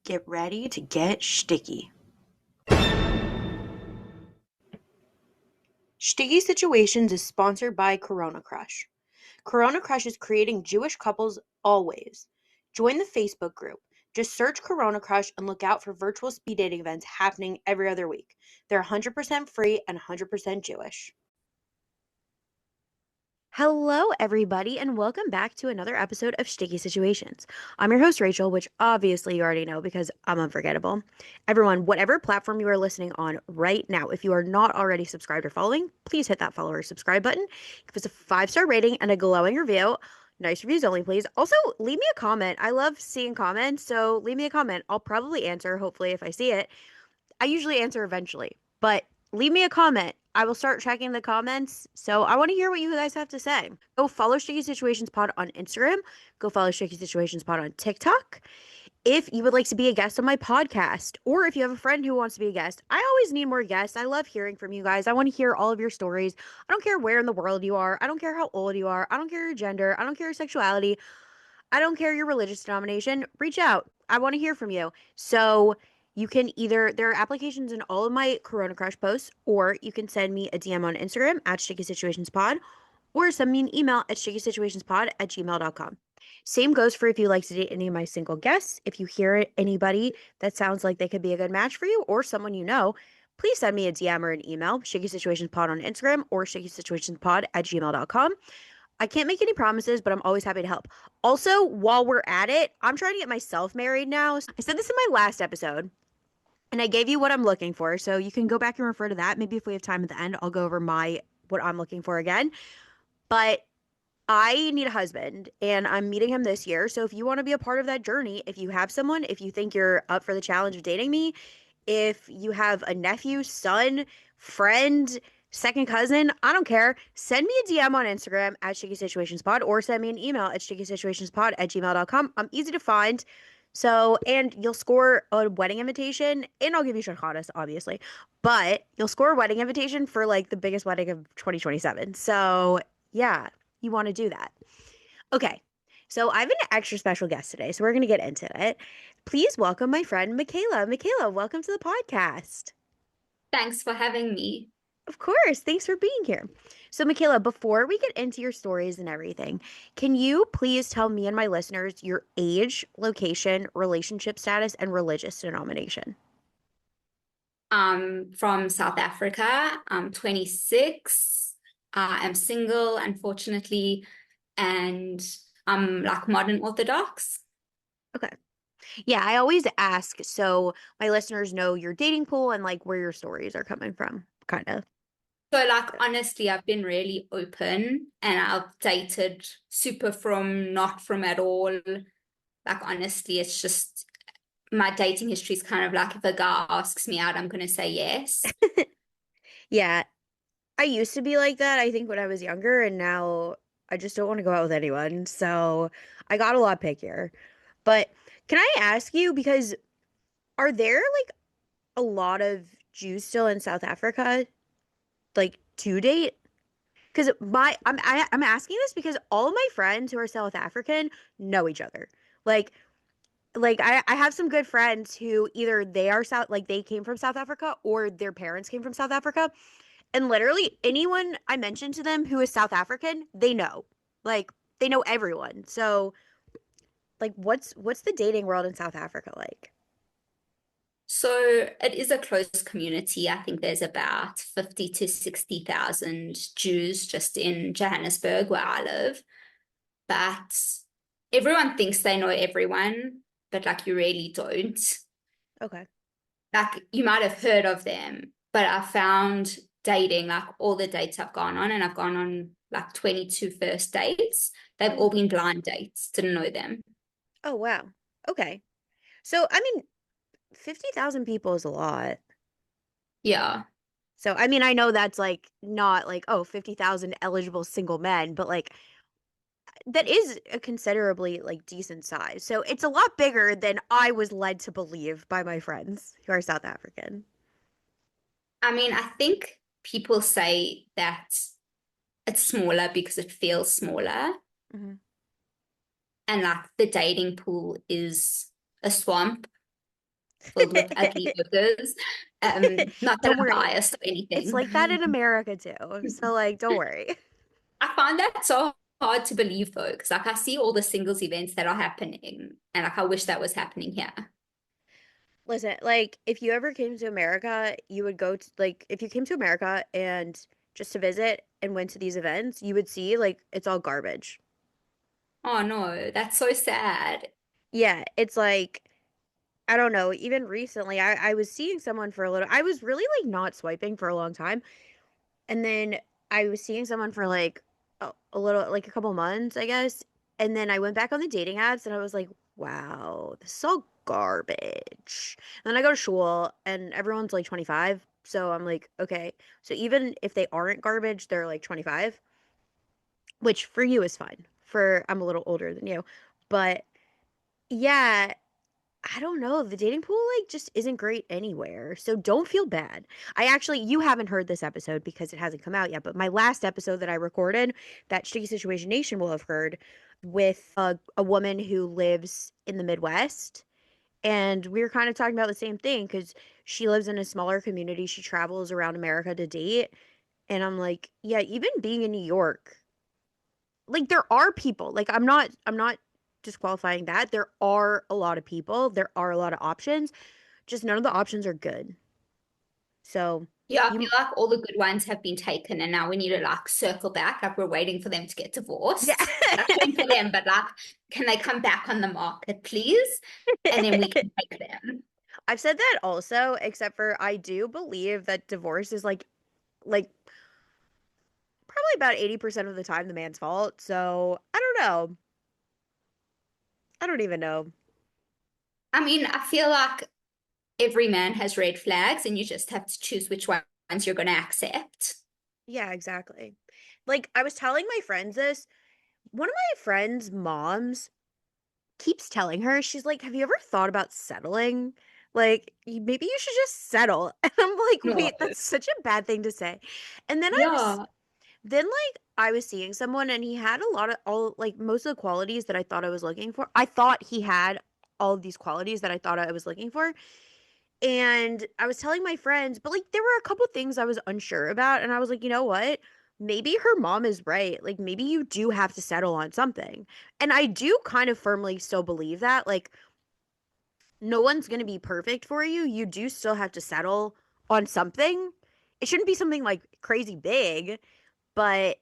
Get ready to get sticky. Sticky Situations is sponsored by Corona Crush. Corona Crush is creating Jewish couples always. Join the Facebook group. Just search Corona Crush and look out for virtual speed dating events happening every other week. They're 100% free and 100% Jewish. Hello, everybody, and welcome back to another episode of Sticky Situations. I'm your host, Rachel, which obviously you already know because I'm unforgettable. Everyone, whatever platform you are listening on right now, if you are not already subscribed or following, please hit that follow or subscribe button. Give us a 5-star rating and a glowing review. Nice reviews only, please. Also, leave me a comment. I love seeing comments, so leave me a comment. I'll probably answer, hopefully, if I see it. I usually answer eventually, but leave me a comment. I will start checking the comments. So I want to hear what you guys have to say. Go follow Sticky Situations Pod on Instagram. Go follow Sticky Situations Pod on TikTok. If you would like to be a guest on my podcast, or if you have a friend who wants to be a guest, I always need more guests. I love hearing from you guys. I want to hear all of your stories. I don't care where in the world you are. I don't care how old you are. I don't care your gender. I don't care your sexuality. I don't care your religious denomination. Reach out. I want to hear from you. So you can either, there are applications in all of my Corona Crush posts, or you can send me a DM on Instagram at Sticky Situations Pod, or send me an email at stickysituationspod@gmail.com. Same goes for if you like to date any of my single guests. If you hear anybody that sounds like they could be a good match for you or someone you know, please send me a DM or an email, stickysituationspod on Instagram or stickysituationspod@gmail.com. I can't make any promises, but I'm always happy to help. Also, while we're at it, I'm trying to get myself married now. I said this in my last episode, and I gave you what I'm looking for, so you can go back and refer to that. Maybe if we have time at the end, I'll go over my what I'm looking for again. But I need a husband, and I'm meeting him this year. So if you want to be a part of that journey, if you have someone, if you think you're up for the challenge of dating me, if you have a nephew, son, friend, second cousin, I don't care. Send me a DM on Instagram at Sticky Situations Pod or send me an email at stickysituationspod@gmail.com. I'm easy to find. So, and you'll score a wedding invitation, and I'll give you shahadas, obviously, but you'll score a wedding invitation for like the biggest wedding of 2027. So, yeah, you want to do that. Okay, so I have an extra special guest today, so we're going to get into it. Please welcome my friend Michaela. Michaela, welcome to the podcast. Thanks for having me. Of course, thanks for being here. So, Michaela, before we get into your stories and everything, can you please tell me and my listeners your age, location, relationship status, and religious denomination? I'm from South Africa. I'm 26. I'm single, unfortunately, and I'm like modern Orthodox. Okay. Yeah, I always ask so my listeners know your dating pool and like where your stories are coming from, kind of. So, like, honestly, I've been really open and I've dated super from not from at all. Like, honestly, it's just my dating history is kind of like if a guy asks me out, I'm going to say yes. Yeah, I used to be like that, I think, when I was younger, and now I just don't want to go out with anyone. So I got a lot pickier. But can I ask you, because are there like a lot of Jews still in South Africa, like to date? Because I'm asking this because all of my friends who are South African know each other. Like I have some good friends who either they are South like they came from South Africa or their parents came from South Africa. And literally anyone I mention to them who is South African, they know. Like they know everyone. So like what's the dating world in South Africa like? So it is a close community. I think there's about 50 to 60,000 Jews just in Johannesburg where I live. But everyone thinks they know everyone, but like you really don't. Okay. Like you might have heard of them, but I found dating, like all the dates I've gone on, and I've gone on like 22 first dates. They've Oh all wow. been blind dates, didn't know them. Oh wow. Okay. So I mean 50,000 people is a lot. Yeah. So I mean I know that's like not like oh 50,000 eligible single men, but like that is a considerably like decent size. So it's a lot bigger than I was led to believe by my friends who are South African. I mean, I think people say that it's smaller because it feels smaller. Hmm. And like the dating pool is a swamp. filled with ugly hookers. Not that Don't I'm worry. biased or It's like that in anything. America too. So like, don't worry. I find that so hard to believe though, because like I see all the singles events that are happening, and like I wish that was happening here. Listen, like if you ever came to America, you would go to like if you came to America and just to visit and went to these events, you would see like it's all garbage. Oh no, that's so sad. Yeah, it's like I don't know, even recently I was seeing someone for a little I was really like not swiping for a long time. And then I was seeing someone for like a little like a couple months, I guess. And then I went back on the dating apps and I was like, wow, this is all garbage. And then I go to school and everyone's like 25. So I'm like, okay. So even if they aren't garbage, they're like 25, which for you is fine. For I'm a little older than you. But yeah, I don't know. The dating pool like just isn't great anywhere. So don't feel bad. I actually you haven't heard this episode because it hasn't come out yet, but my last episode that I recorded that Sticky Situation Nation will have heard with a woman who lives in the Midwest. And we were kind of talking about the same thing because she lives in a smaller community. She travels around America to date. And I'm like, yeah, even being in New York, like there are people. Like I'm not disqualifying that. There are a lot of people. There are a lot of options. Just none of the options are good. So Yeah, I feel you, like all the good ones have been taken, and now we need to like circle back. Like we're waiting for them to get yeah. divorced. Like shame for them, but like, can they come back on the market, please? And then we can take them. I've said that also, except for I do believe that divorce is like probably about 80% of the time the man's fault. So I don't know. I don't even know. I mean, I feel like every man has red flags, and you just have to choose which ones you're going to accept. Yeah, exactly. Like I was telling my friends this. One of my friends' moms keeps telling her, she's like, have you ever thought about settling? Like, maybe you should just settle. And I'm like, No. wait, that's such a bad thing to say. And Yeah. then like I was seeing someone and he had a lot of all like most of the qualities that I thought I was looking for. I thought he had all of these qualities that I thought I was looking for. And I was telling my friends, but like there were a couple things I was unsure about. And I was like, you know what? Maybe her mom is right. Like maybe you do have to settle on something. And I do kind of firmly still believe that. Like no one's going to be perfect for you. You do still have to settle on something. It shouldn't be something like crazy big, but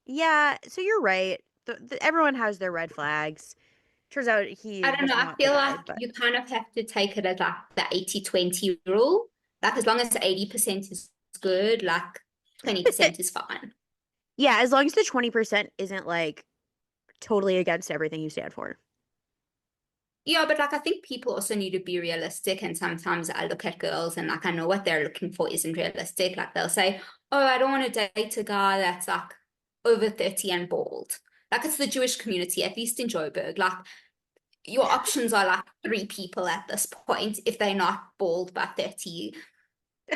yeah, so you're right. Everyone has their red flags. Turns out he I don't know. was I not the feel like guy, but you kind of have to take it as like the 80-20 rule. Like as long as 80% is good, like 20% is fine. yeah, as long as the 20% isn't like totally against everything you stand for. Yeah, but like I think people also need to be realistic. And sometimes I look at girls and like I know what they're looking for isn't realistic. Like they'll say, oh, I don't want to date a guy that's like over 30 and bald. Like it's the Jewish community, at least in Joburg. Like your options are like three people at this point if they're not bald by 30.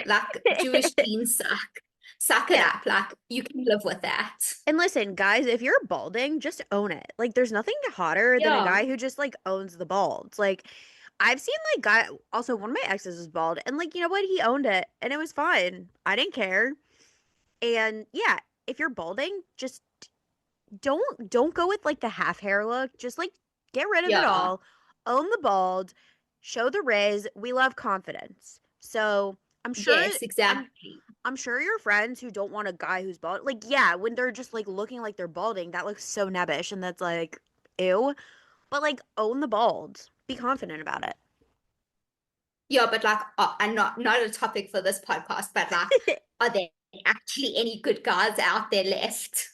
Like Jewish genes suck. Suck it Yeah. up. Like you can live with that. And listen, guys, if you're balding, just own it. Like there's nothing hotter than a Yeah. guy who just like owns the balds. Like I've seen like guy also one of my exes was bald and like you know what? He owned it and it was fine. I didn't care. And yeah, if you're balding, just don't go with like the half hair look. Just like get rid of it Yeah. all. Own the bald. Show the riz. We love confidence. So I'm sure Yes, I'm exactly. I'm sure your friends who don't want a guy who's bald, like yeah, when they're just like looking like they're balding, that looks so nebbish and that's like ew. But like own the bald. Be confident about Yeah, but like, and not a topic for this podcast, but like, it. are there actually any good guys out there left?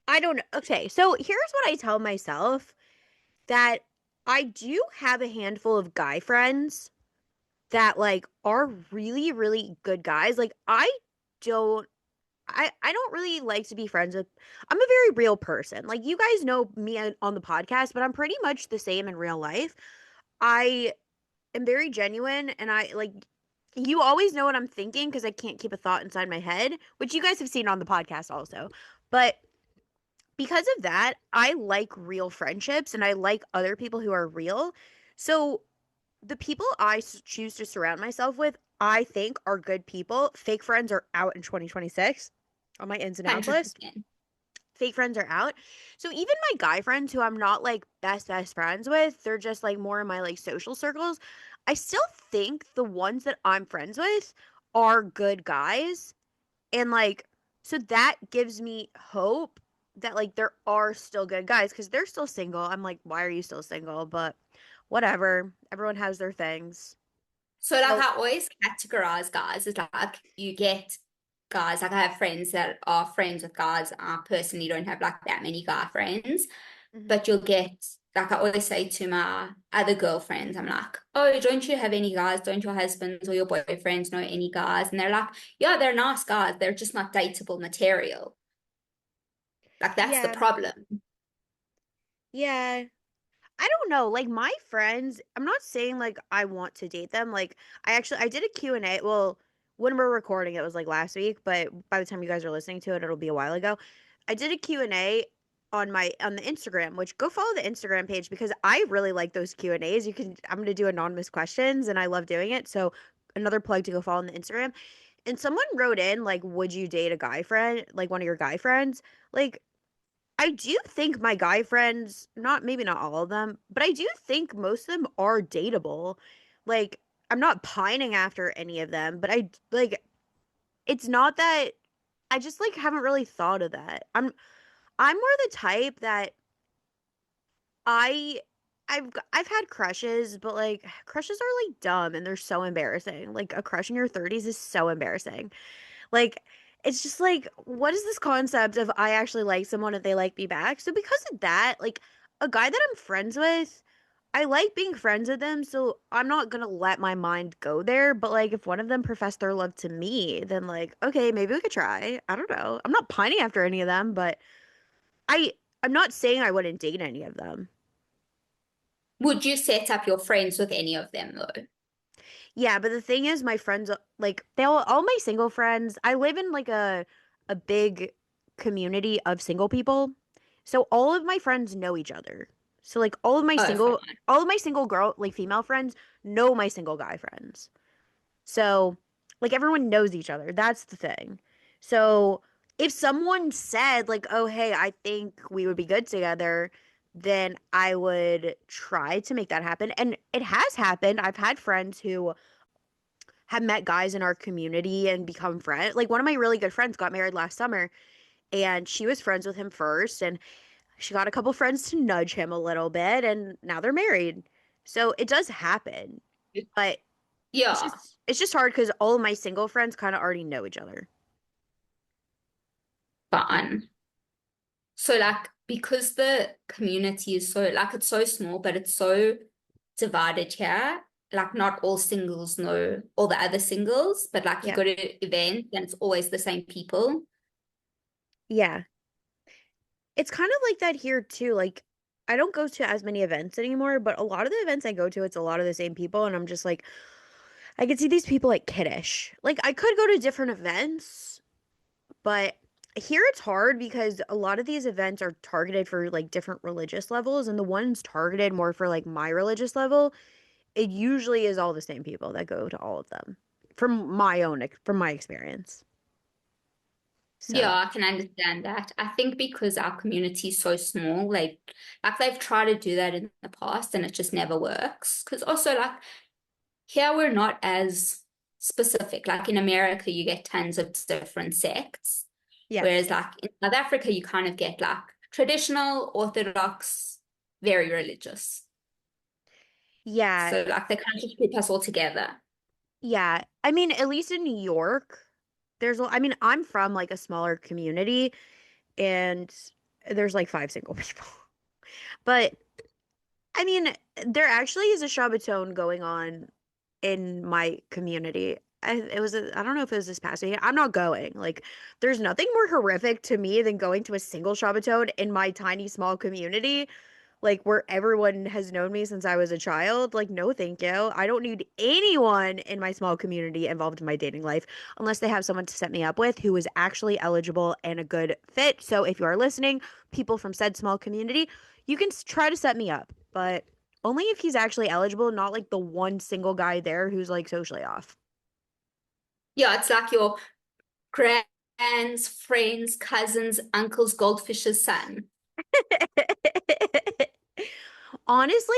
I don't know. Okay, so here's what I tell myself that I do have a handful of guy friends that like are really really good guys. Like don't I don't really like to be friends with I'm a very real person. Like you guys know me on the podcast, but I'm pretty much the same in real life. I am very genuine and I like you always know what I'm thinking because I can't keep a thought inside my head, which you guys have seen on the podcast also. But because of that, I like real friendships and I like other people who are real. So the people choose to surround myself with, I think are good people. Fake friends are out in 2026 on my ins and outs list. 100%. Fake friends are out. So even my guy friends who I'm not like best friends with, they're just like more in my like social circles. I still think the ones that I'm friends with are good guys. And like so that gives me hope that like there are still good guys because they're still single. I'm like, why are you still single? But whatever. Everyone has their things. So like So, I always categorize guys as like you get guys, like I have friends that are friends with guys. I personally don't have like that many guy friends, mhm. but you'll get like I always say to my other girlfriends, I'm like, oh, don't you have any guys? Don't your husbands or your boyfriends know any guys? And they're like, yeah, they're nice guys. They're just not dateable material. Like that's the Yeah. problem. Yeah. I don't know. Like my friends, I'm not saying like I want to date them. Like I did a Q&A. Well, when we're recording it was like last week, but by the time you guys are listening to it, it'll be a while ago. I did a Q&A on the Instagram, which go follow the Instagram page because I really like those Q&As. I'm going to do anonymous questions and I love doing it. So another plug to go follow on the Instagram. And someone wrote in like, would you date a guy friend, like one of your guy friends? Like I do think my guy friends, not maybe not all of them, but I do think most of them are dateable. Like, I'm not pining after any of them, but I like it's not that I just like haven't really thought of that. I'm more the type that I I've had crushes, but like crushes are like dumb and they're so embarrassing. Like a crush in your 30s is so embarrassing. Like, it's just like, what is this concept of I actually like someone if they like me back? So because of that, like a guy that I'm friends with, I like being friends with them, so I'm not gonna let my mind go there. But like if one of them professed their love to me, then like, okay, maybe we could try. I don't know. I'm not pining after any of them, but I I'm not saying I wouldn't date any of them. Would you set up your friends with any of them though? Yeah, but the thing is, my friends like they all my single friends. I live in like a big community of single people, so all of my friends know each other. So like Oh, fine. all of my single girl like female friends know my single guy friends. So like everyone knows each other. That's the thing. So if someone said like, "Oh, hey, I think we would be good together," then I would try to make that happen. And it has happened. I've had friends who have met guys in our community and become friends. Like one of my really good friends got married last summer and she was friends with him first and she got a couple friends to nudge him a little bit and now they're married. So it does happen. But Yeah, it's just hard cuz all of my single friends kind of already know each other. fine. So like because the community is so like it's so small, but it's so divided here. Like not all singles know all the other singles, but like you Yeah. go to events and it's always the same people. Yeah. It's kind of like that here too. Like I don't go to as many events anymore, but a lot of the events I go to it's a lot of the same people and I'm just like I could see these people like kiddish. Like I could go to different events. But here it's hard because a lot of these events are targeted for like different religious levels, and the ones targeted more for like my religious level, it usually is all the same people that go to all of them from my experience. Yeah, So, I can understand that. I think because our community is so small, like they've tried to do that in the past and it just never works. Because also like here we're not as specific. Like in America, you get tons of different sects. yeah. Whereas like in South Africa, you kind of get like traditional, orthodox, very religious. Yeah. So like they kind of just group us all together. Yeah. I mean, at least in New York, I mean, I'm from like a smaller community and there's like five single people. But I mean, there actually is a Shabbaton going on in my community. I don't know if it was this past weekend. I'm not going. Like, there's nothing more horrific to me than going to a single Shabbaton in my tiny small community, like where everyone has known me since I was a child. Like, no, thank you. I don't need anyone in my small community involved in my dating life unless they have someone to set me up with who is actually eligible and a good fit. So if you are listening, people from said small community, you can try to set me up, but Only if he's actually eligible, not like the one single guy there who's like socially off. Yeah, it's like your grands, friends, cousins, uncles, goldfish's son. Honestly,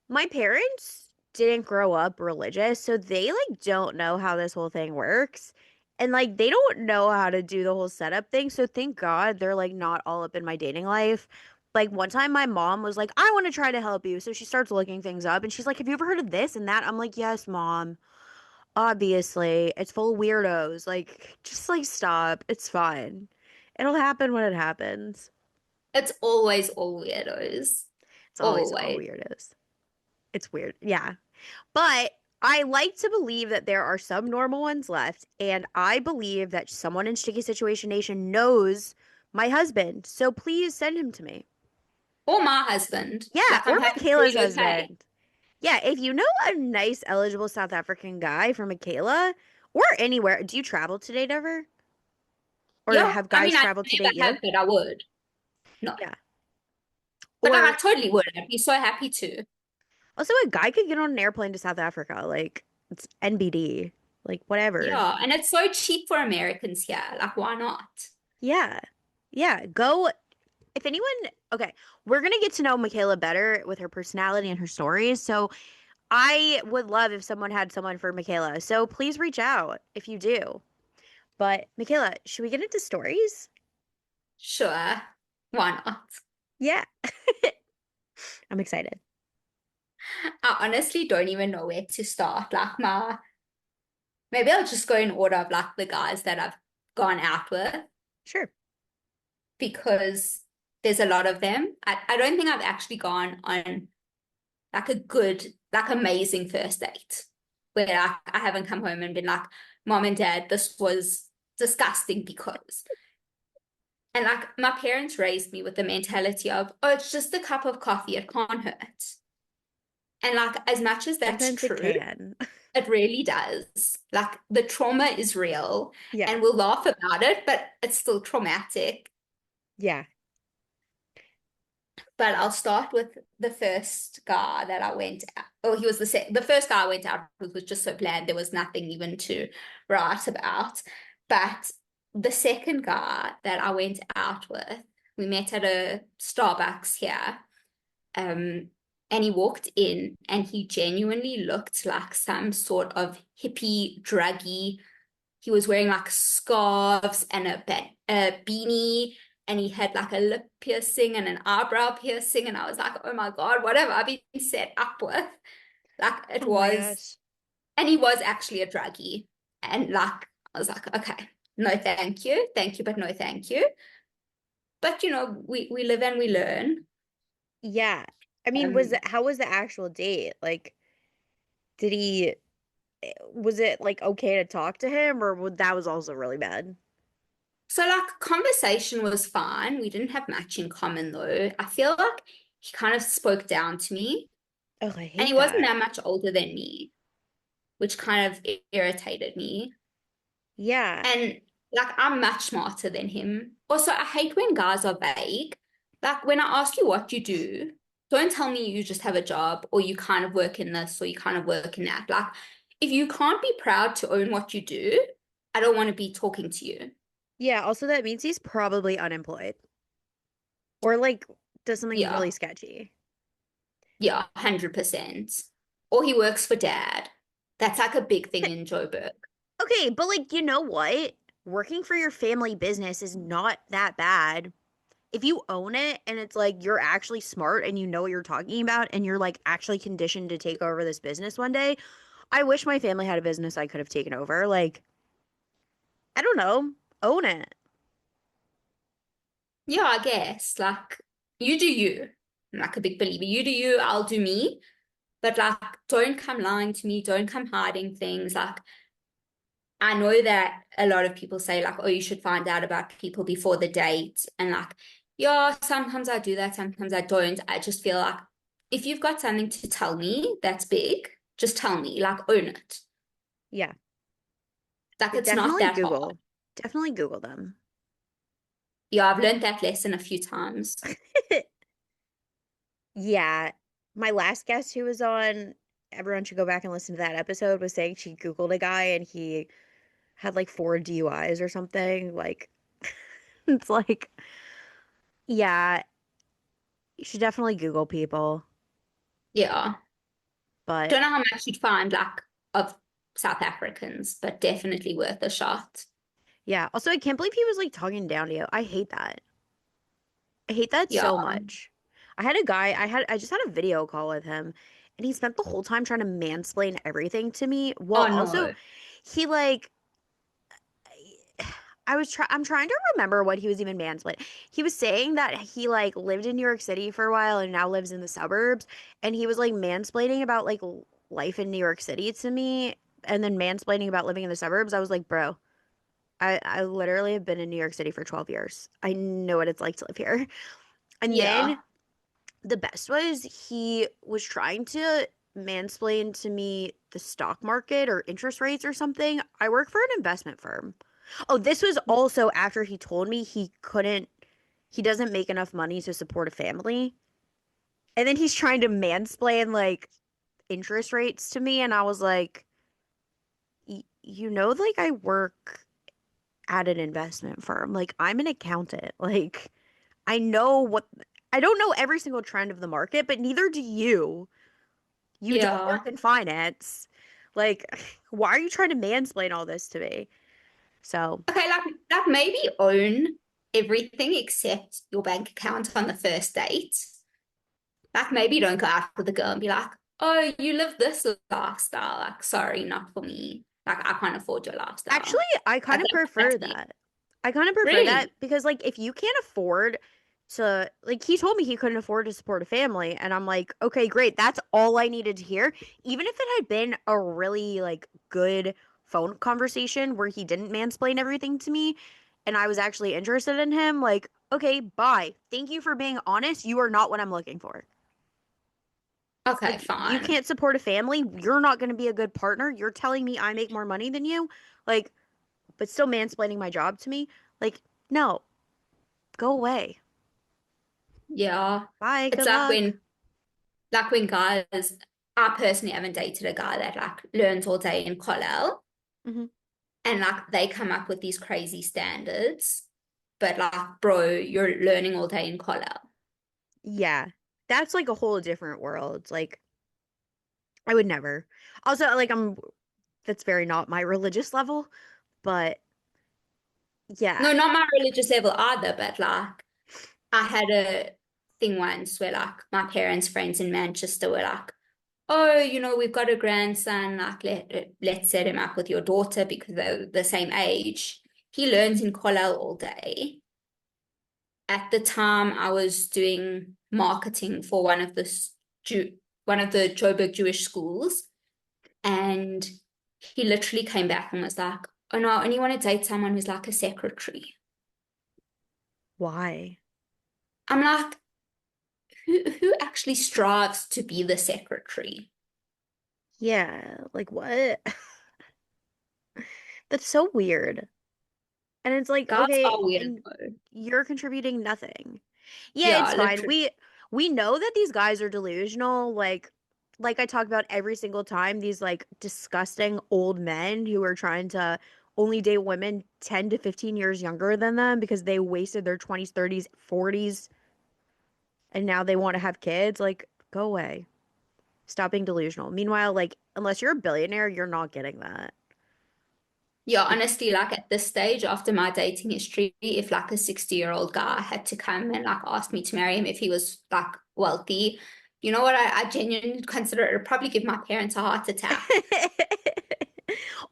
my parents didn't grow up religious, so they like don't know how this whole thing works. And like they don't know how to do the whole setup thing. So thank God they're like not all up in my dating life. Like one time my mom was like, "I want to try to help you." So she starts looking things up and she's like, "Have you ever heard of this and that?" I'm like, "Yes, mom. Obviously, it's full of weirdos. Like just like stop. It's fine. It'll happen when it happens." It's always all weirdos. It's always all Always. weirdos. It's weird. Yeah. But I like to believe that there are some normal ones left, and I believe that someone in Sticky Situation Nation knows my husband. So please send him to me. Or my husband. Yeah, Like, or I'm happy to Michaela's relocate. husband. Yeah, if you know a nice, eligible South African guy for Michaela or anywhere, do you travel to date ever? Or Yeah, have I mean, guys I traveled to date never have, you? but I would. No. Yeah. But I Or totally would. I'd be so happy to. also, a guy could get on an airplane to South Africa. Like, it's NBD. Like, whatever. Yeah, and it's so cheap for Americans here. Like, why not? Yeah. Yeah. Go. If anyone, okay, we're gonna get to know Michaela better with her personality and her stories. So I would love if someone had someone for Michaela. So please reach out if you do. But Michaela, should we get into stories? Sure. Why not? Yeah, I'm excited. I honestly don't even know where to start. Maybe I'll just go in order of like the guys that I've gone out with Sure. because there's a lot of them. I don't think I've actually gone on like a good, like amazing first date where I haven't come home and been like, Mom and Dad, this was disgusting because. And like my parents raised me with the mentality of, oh, it's just a cup of coffee, it can't hurt. And like as much as that's Sometimes it true, can. it really does. Like the trauma is real Yeah. and we'll laugh about it, but it's still traumatic. Yeah. But I'll start with the first guy that I went out. Oh, he was the first guy I went out with was just so bland. There was nothing even to write about. But the second guy that I went out with, we met at a Starbucks here. Um, and he walked in and he genuinely looked like some sort of hippie, druggy. He was wearing like scarves and a beanie, and he had like a lip piercing and an eyebrow piercing. And I was like, oh my God, what have I been set up with? Like it Oh my was, gosh. and he was actually a druggie. And like, I was like, okay, no, thank you. Thank you, but no, thank you. But we live and we learn. Yeah. I mean, Um, how was the actual date? Like, did he, was it like okay to talk to him or that was also really bad? so like conversation was fine. We didn't have much in common though. I feel like he kind of spoke down to me. Oh, I And he hate wasn't that. that much older than me, which kind of irritated me. Yeah. And like, I'm much smarter than him. Also, I hate when guys are vague. Like, when I ask you what you do, don't tell me you just have a job or you kind of work in this or you kind of work in that. Like, if you can't be proud to own what you do, I don't want to be talking to you. Yeah, also that means he's probably unemployed or like does something really Yeah, sketchy. yeah, 100%. Or he works for dad. That's like a big thing in Joburg. Okay, but like, you know what? Working for your family business is not that bad. If you own it and it's like you're actually smart and you know what you're talking about and you're like actually conditioned to take over this business one day, I wish my family had a business I could have taken over. Like, I don't know, own it. Yeah, I guess. Like, you do you. I'm like a big believer. You do you, I'll do me. But like, don't come lying to me. Don't come hiding things. Like, I know that a lot of people say, like, oh, you should find out about people before the date. And like, yeah, sometimes I do that, sometimes I don't. I just feel like if you've got something to tell me that's big, just tell me, like, own it. Yeah. Like, it's not Definitely that hard. Google. Definitely Google them. Yeah, I've learned that lesson a few times. Yeah. my last guest who was on, everyone should go back and listen to that episode, was saying she Googled a guy and he had like 4 DUIs or something. Like, it's like, yeah, you should definitely Google people. Yeah. But Don't know how much you'd find like of South Africans, but definitely worth a shot. yeah, also, I can't believe he was like talking down to you. I hate that. I hate that Yeah. so much. I just had a video call with him and he spent the whole time trying to mansplain everything to me. Well, Oh also, no. he like, I'm trying to remember what he was even mansplaining. He was saying that he like lived in New York City for a while and now lives in the suburbs, and he was like mansplaining about like life in New York City to me, and then mansplaining about living in the suburbs. I was like, bro, I literally have been in New York City for 12 years. I know what it's like to live here. And then Yeah. the best was he was trying to mansplain to me the stock market or interest rates or something. I work for an investment firm. Oh, this was also after he told me he doesn't make enough money to support a family. And then he's trying to mansplain like interest rates to me. And I was like, you know, like I work at an investment firm. Like I'm an accountant. Like I know I don't know every single trend of the market, but neither do you. You don't work Yeah. in finance. Like, why are you trying to mansplain all this to me? So, Okay, like maybe own everything except your bank account on the first date. Like maybe don't go out with the girl and be like, oh, you live this lifestyle. Like, sorry, not for me. Like I can't afford your actually, lifestyle. I Like kind of prefer that's me. that. I kind of prefer that Really? because, like, if you can't afford to, like, he told me he couldn't afford to support a family, and I'm like, okay, great. That's all I needed to hear. Even if it had been a really, like, good phone conversation where he didn't mansplain everything to me and I was actually interested in him, like, okay, bye. Thank you for being honest. You are not what I'm looking for. Okay, Like, you fine. can't support a family. You're not going to be a good partner. You're telling me I make more money than you. Like, but still mansplaining my job to me. Like, no, go away. Yeah. Bye. It's Good luck. like when guys, I personally haven't dated a guy that like learns all day in Colel Hmm. and like they come up with these crazy standards. But like, bro, you're learning all day in Colel. Yeah. That's like a whole different world. Like, I would never. Also, like, that's very not my religious level, but No, yeah. not my religious level either, but like I had a thing once where like my parents' friends in Manchester were like, oh, we've got a grandson, like let's set him up with your daughter because they're the same age. He learns in Colel all day. At the time, I was doing marketing for one of the Joburg Jewish schools, and he literally came back and was like, "Oh no, I only want to date someone who's like a secretary." Why? I'm like, who actually strives to be the secretary? Yeah. Like, what? That's so weird. And it's like, Guys okay, are weird and though. you're contributing nothing. Yeah, it's Yeah, fine. literally. We know that these guys are delusional, like I talk about every single time, these like disgusting old men who are trying to only date women 10 to 15 years younger than them because they wasted their 20s, 30s, 40s and now they want to have kids. Like, go away. Stop being delusional. Meanwhile, like unless you're a billionaire, you're not getting that. Yeah, Like, honestly, like at this stage after my dating history, if like a 60-year-old guy had to come and like ask me to marry him if he was like wealthy, you know what I genuinely consider it would probably give my parents a heart attack.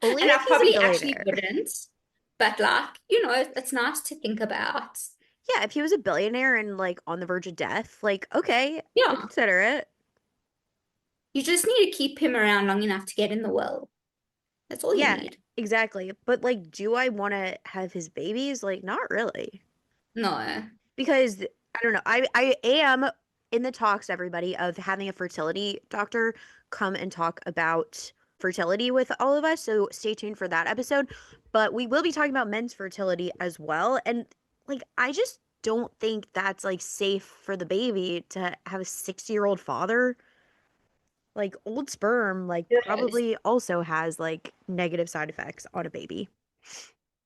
only And if I he's a probably actually billionaire. wouldn't. But like, it's nice to think about. Yeah, if he was a billionaire and like on the verge of death, like, okay, I'll Yeah, consider it. you just need to keep him around long enough to get in the will. That's all you Yeah, need. exactly. But like, do I want to have his babies? Like, not really. No. Because I don't know. I am in the talks, everybody, of having a fertility doctor come and talk about fertility with all of us. So stay tuned for that episode. But we will be talking about men's fertility as well. And like, I just don't think that's like safe for the baby to have a 60-year-old father. Like old sperm, like Yes. probably also has like negative side effects on a baby.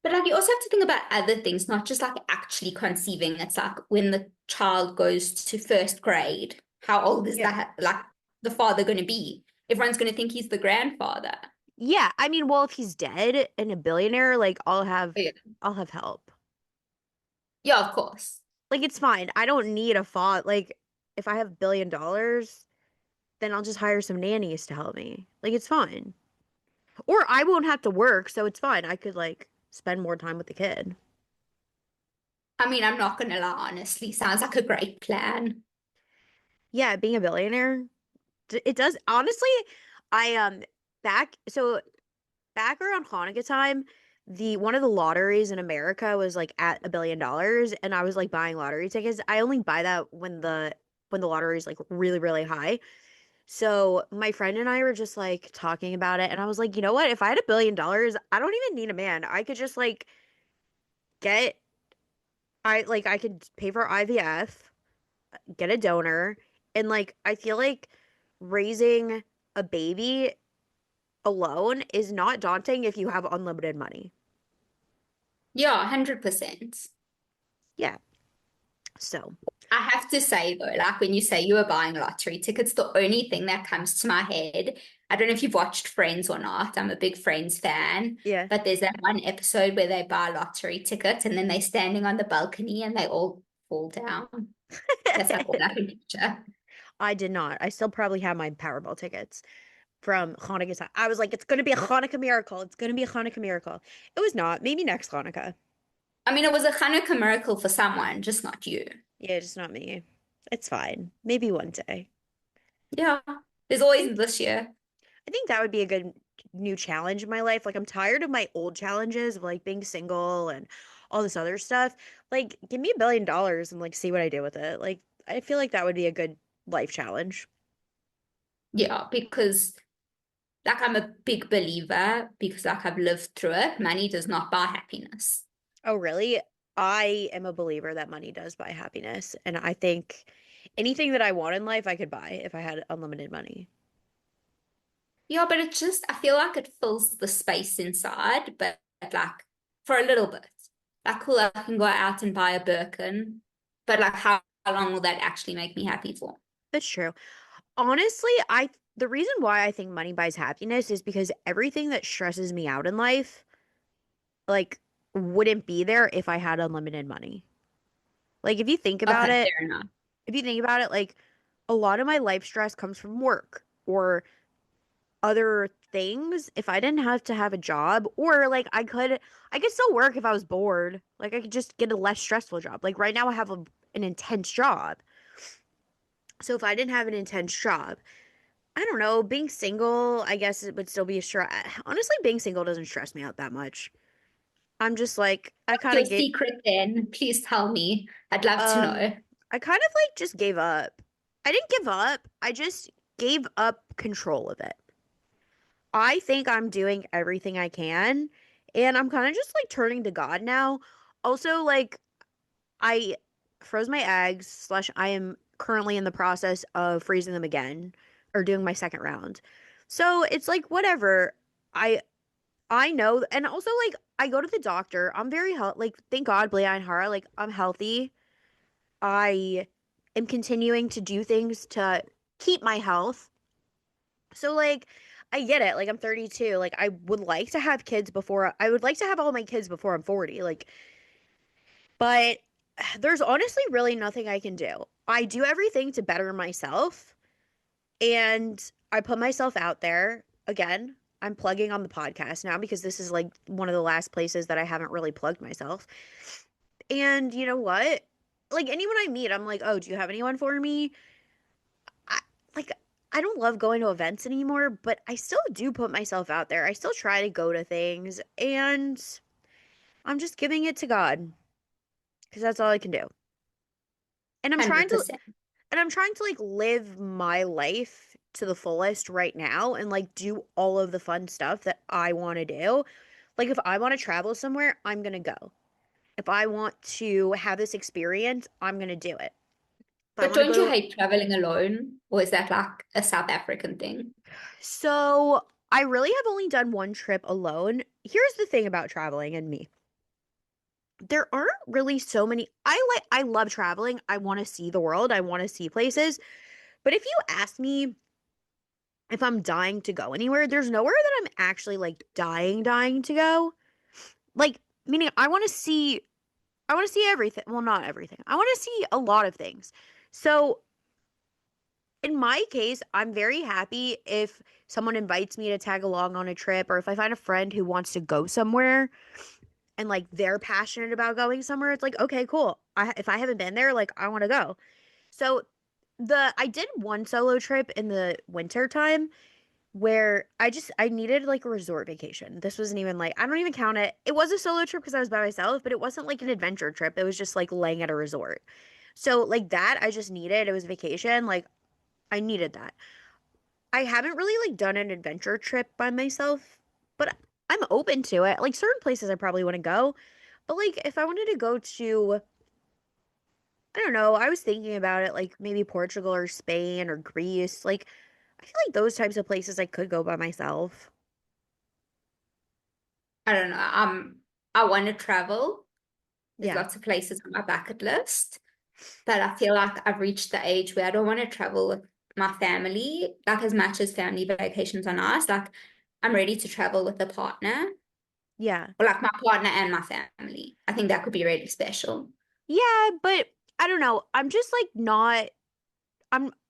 But like you also have to think about other things, not just like actually conceiving. It's like when the child goes to first grade, how old is Yeah. that like the father going to be? Everyone's going to think he's the grandfather. Yeah, I mean, well, if he's dead and a billionaire, like Yeah, I'll have help. yeah, of course. Like it's fine. I don't need a fault. Like if I have $1 billion, then I'll just hire some nannies to help me. Like it's fine. Or I won't have to work, so it's fine. I could like spend more time with the kid. I mean, I'm not going to lie, honestly, sounds like a great plan. Yeah, being a billionaire, it does honestly, I back so back around Hanukkah time, the one of the lotteries in America was like at $1 billion, and I was like buying lottery tickets. I only buy that when the lottery is like really, really high. So my friend and I were just like talking about it, and I was like, you know what? If I had $1 billion, I don't even need a man. I could just like get I could pay for IVF, get a donor, and like I feel like raising a baby alone is not daunting if you have unlimited money. Yeah, 100%. Yeah. So, I have to say though, like when you say you were buying lottery tickets, the only thing that comes to my head, I don't know if you've watched Friends or not. I'm a big Friends fan, yeah. but there's that one episode where they buy lottery tickets and then they're standing on the balcony and they all fall down. That's like all I can picture. I did not. I still probably have my Powerball tickets from Hanukkah time. I was like, it's going to be a Hanukkah miracle. It's going to be a Hanukkah miracle. It was not. Maybe next Hanukkah. I mean, it was a Hanukkah miracle for someone, just not you. Yeah, just not me. It's fine. Maybe one day. Yeah, there's I always think this year. I think that would be a good new challenge in my life. Like I'm tired of my old challenges of like being single and all this other stuff. Like give me $1 billion and like see what I do with it. Like I feel like that would be a good life challenge. Yeah, because like I'm a big believer because like I've lived through it. Money does not buy happiness. Oh, really? I am a believer that money does buy happiness, and I think anything that I want in life I could buy if I had unlimited money. Yeah, but it just, I feel like it fills the space inside, but like for a little bit. Like, cool, I can go out and buy a Birkin, but like, how long will that actually make me happy for? That's true. Honestly, I the reason why I think money buys happiness is because everything that stresses me out in life like wouldn't be there if I had unlimited money. Like Okay, fair enough. if you think about it, like a lot of my life stress comes from work or other things. If I didn't have to have a job, or like I could still work if I was bored. Like I could just get a less stressful job. Like right now I have an intense job. So if I didn't have an intense job, I don't know, being single, I guess it would still be a stress. Honestly, being single doesn't stress me out that much. I'm just like I kind Your of get secret then, please tell me. I'd love to know. I kind of like just gave up. I didn't give up. I just gave up control of it. I think I'm doing everything I can, and I'm kind of just like turning to God now. Also, like I froze my eggs, slash I am currently in the process of freezing them again or doing my second round. So it's like whatever. I I know, and also like I go to the doctor. I'm very healthy. Like thank God, Blia and Hara, like I'm healthy. I am continuing to do things to keep my health. So like I get it. Like I'm 32. Like I would like to have kids before I would like to have all my kids before I'm 40. Like but there's honestly really nothing I can do. I do everything to better myself and I put myself out there. Again, I'm plugging on the podcast now because this is like one of the last places that I haven't really plugged myself. And you know what? Like anyone I meet, I'm like, "Oh, do you have anyone for me?" I like I don't love going to events anymore, but I still do put myself out there. I still try to go to things and I'm just giving it to God because that's all I can do. And 100%. I'm trying to like live my life to the fullest right now and like do all of the fun stuff that I want to do. Like if I want to travel somewhere, I'm going to go. If I want to have this experience, I'm going to do it. If I But want to go don't you to, hate traveling alone? Or is that like a South African thing? so I really have only done one trip alone. Here's the thing about traveling and me. There aren't really so many. I love traveling. I want to see the world. I want to see places. But if you ask me if I'm dying to go anywhere, there's nowhere that I'm actually like dying to go. Like, meaning I want to see everything. Well, not everything. I want to see a lot of things. So, in my case, I'm very happy if someone invites me to tag along on a trip or if I find a friend who wants to go somewhere and like they're passionate about going somewhere. It's like, okay, cool. If I haven't been there, like I want to go. So, I did one solo trip in the winter time where I needed like a resort vacation. This wasn't even like I don't even count it. It was a solo trip because I was by myself, but it wasn't like an adventure trip. It was just like laying at a resort. So like that I just needed. It was vacation. Like I needed that. I haven't really like done an adventure trip by myself, but I'm open to it. Like certain places I probably want to go, but like if I wanted to go to I don't know, I was thinking about it like maybe Portugal or Spain or Greece. Like I feel like those types of places I could go by myself. I don't know. I want to travel. There's Yeah. lots of places on my bucket list, but I feel like I've reached the age where I don't want to travel with my family. Like as much as family vacations are nice, like I'm ready to travel with a partner, Yeah. or like my partner and my family. I think that could be really special. Yeah, but I don't know. I'm just like not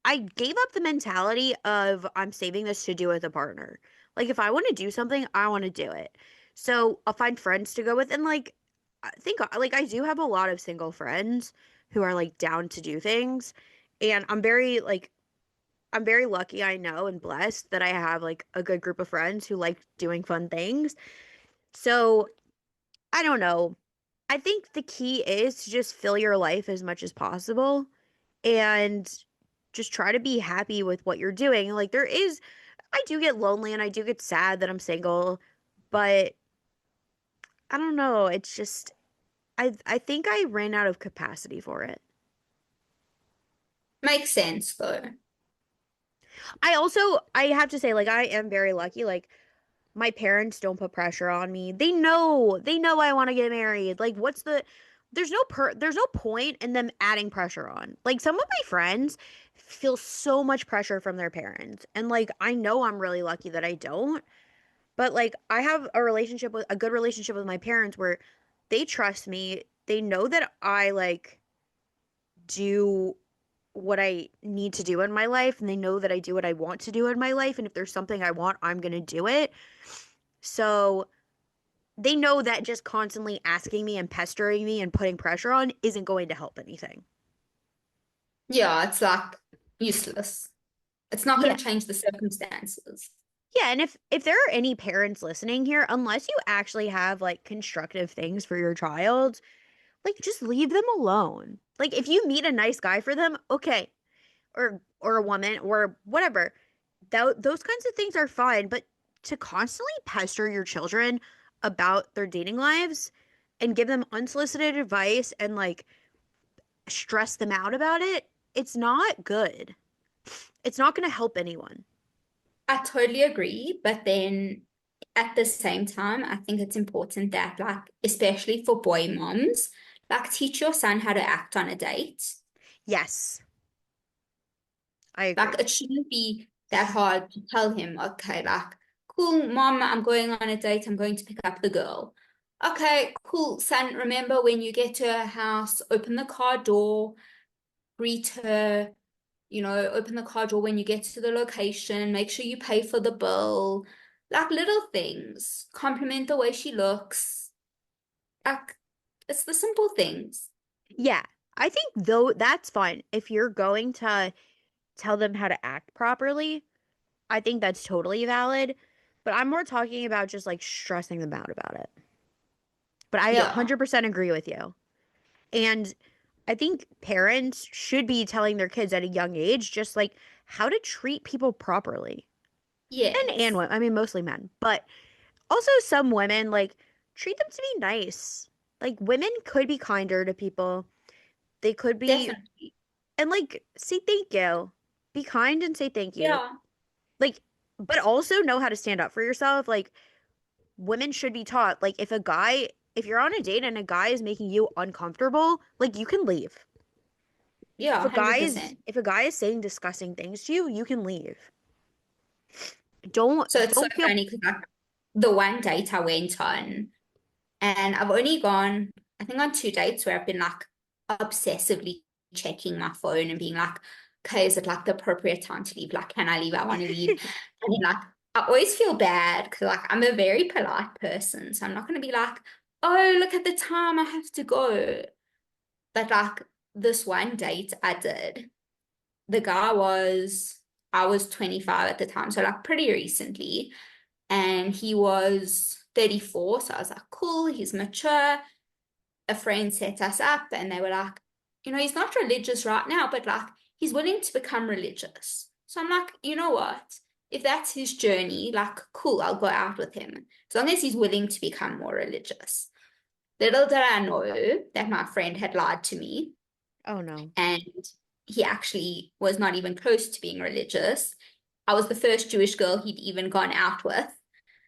I gave up the mentality of I'm saving this to do with a partner. Like if I want to do something, I want to do it. So I'll find friends to go with and like I think like I do have a lot of single friends who are like down to do things and I'm very lucky I know and blessed that I have like a good group of friends who like doing fun things. So I don't know. I think the key is to just fill your life as much as possible and just try to be happy with what you're doing. Like I do get lonely and I do get sad that I'm single, but I don't know. It's just I think I ran out of capacity for it. Makes sense though. I have to say like I am very lucky. Like my parents don't put pressure on me. They know I want to get married. Like there's no point in them adding pressure on. Like some of my friends feel so much pressure from their parents. And like I know I'm really lucky that I don't, but like I have a good relationship with my parents where they trust me. They know that I like do what I need to do in my life and they know that I do what I want to do in my life and if there's something I want, I'm going to do it. So they know that just constantly asking me and pestering me and putting pressure on isn't going to help anything. Yeah, it's like useless. It's not going Yeah. to change the circumstances. Yeah, and if there are any parents listening here, unless you actually have like constructive things for your child, like just leave them alone. Like if you meet a nice guy for them, okay, or a woman or whatever. Those kinds of things are fine, but to constantly pester your children about their dating lives and give them unsolicited advice and like stress them out about it, it's not good. It's not going to help anyone. I totally agree, but then at the same time, I think it's important that, like, especially for boy moms, like, teach your son how to act on a date. Yes, I Like, agree. it shouldn't be that hard to tell him, okay, like, cool, mom, I'm going on a date, I'm going to pick up the girl. Okay, cool, son, remember when you get to her house, open the car door, greet her, open the car door when you get to the location, make sure you pay for the bill, like little things, compliment the way she looks. Like, it's the simple things. Yeah, I think though that's fine. If you're going to tell them how to act properly, I think that's totally valid. But I'm more talking about just like stressing them out about it. But I Yeah. 100% agree with you. And I think parents should be telling their kids at a young age just like how to treat people properly. And Yes. I mean mostly men, but also some women like treat them to be nice. Like women could be kinder to people. They could be Definitely. And like, say thank you. Be kind and say thank you. Yeah, Like, but also know how to stand up for yourself. Like, women should be taught, like, if you're on a date and a guy is making you uncomfortable, like, you can leave. yeah, 100%. If a guy is saying disgusting things to you, you can leave. So it's so Don't feel, funny because like the one date I went on, and I've only gone, I think, on two dates where I've been like obsessively checking my phone and being like, okay, is it like the appropriate time to leave? Like, can I leave? I want to leave. And then like I always feel bad because like I'm a very polite person. So I'm not gonna be like, oh, look at the time, I have to go. But like this one date I did, the guy was I was 25 at the time, so like pretty recently, and he was 34. So I was like, cool, he's mature. A friend set us up and they were like, he's not religious right now, but like he's willing to become religious. So I'm like, you know what? If that's his journey, like, cool, I'll go out with him. As long as he's willing to become more religious. Little did I know that my friend had lied to me, oh no. and he actually was not even close to being religious. I was the first Jewish girl he'd even gone out with,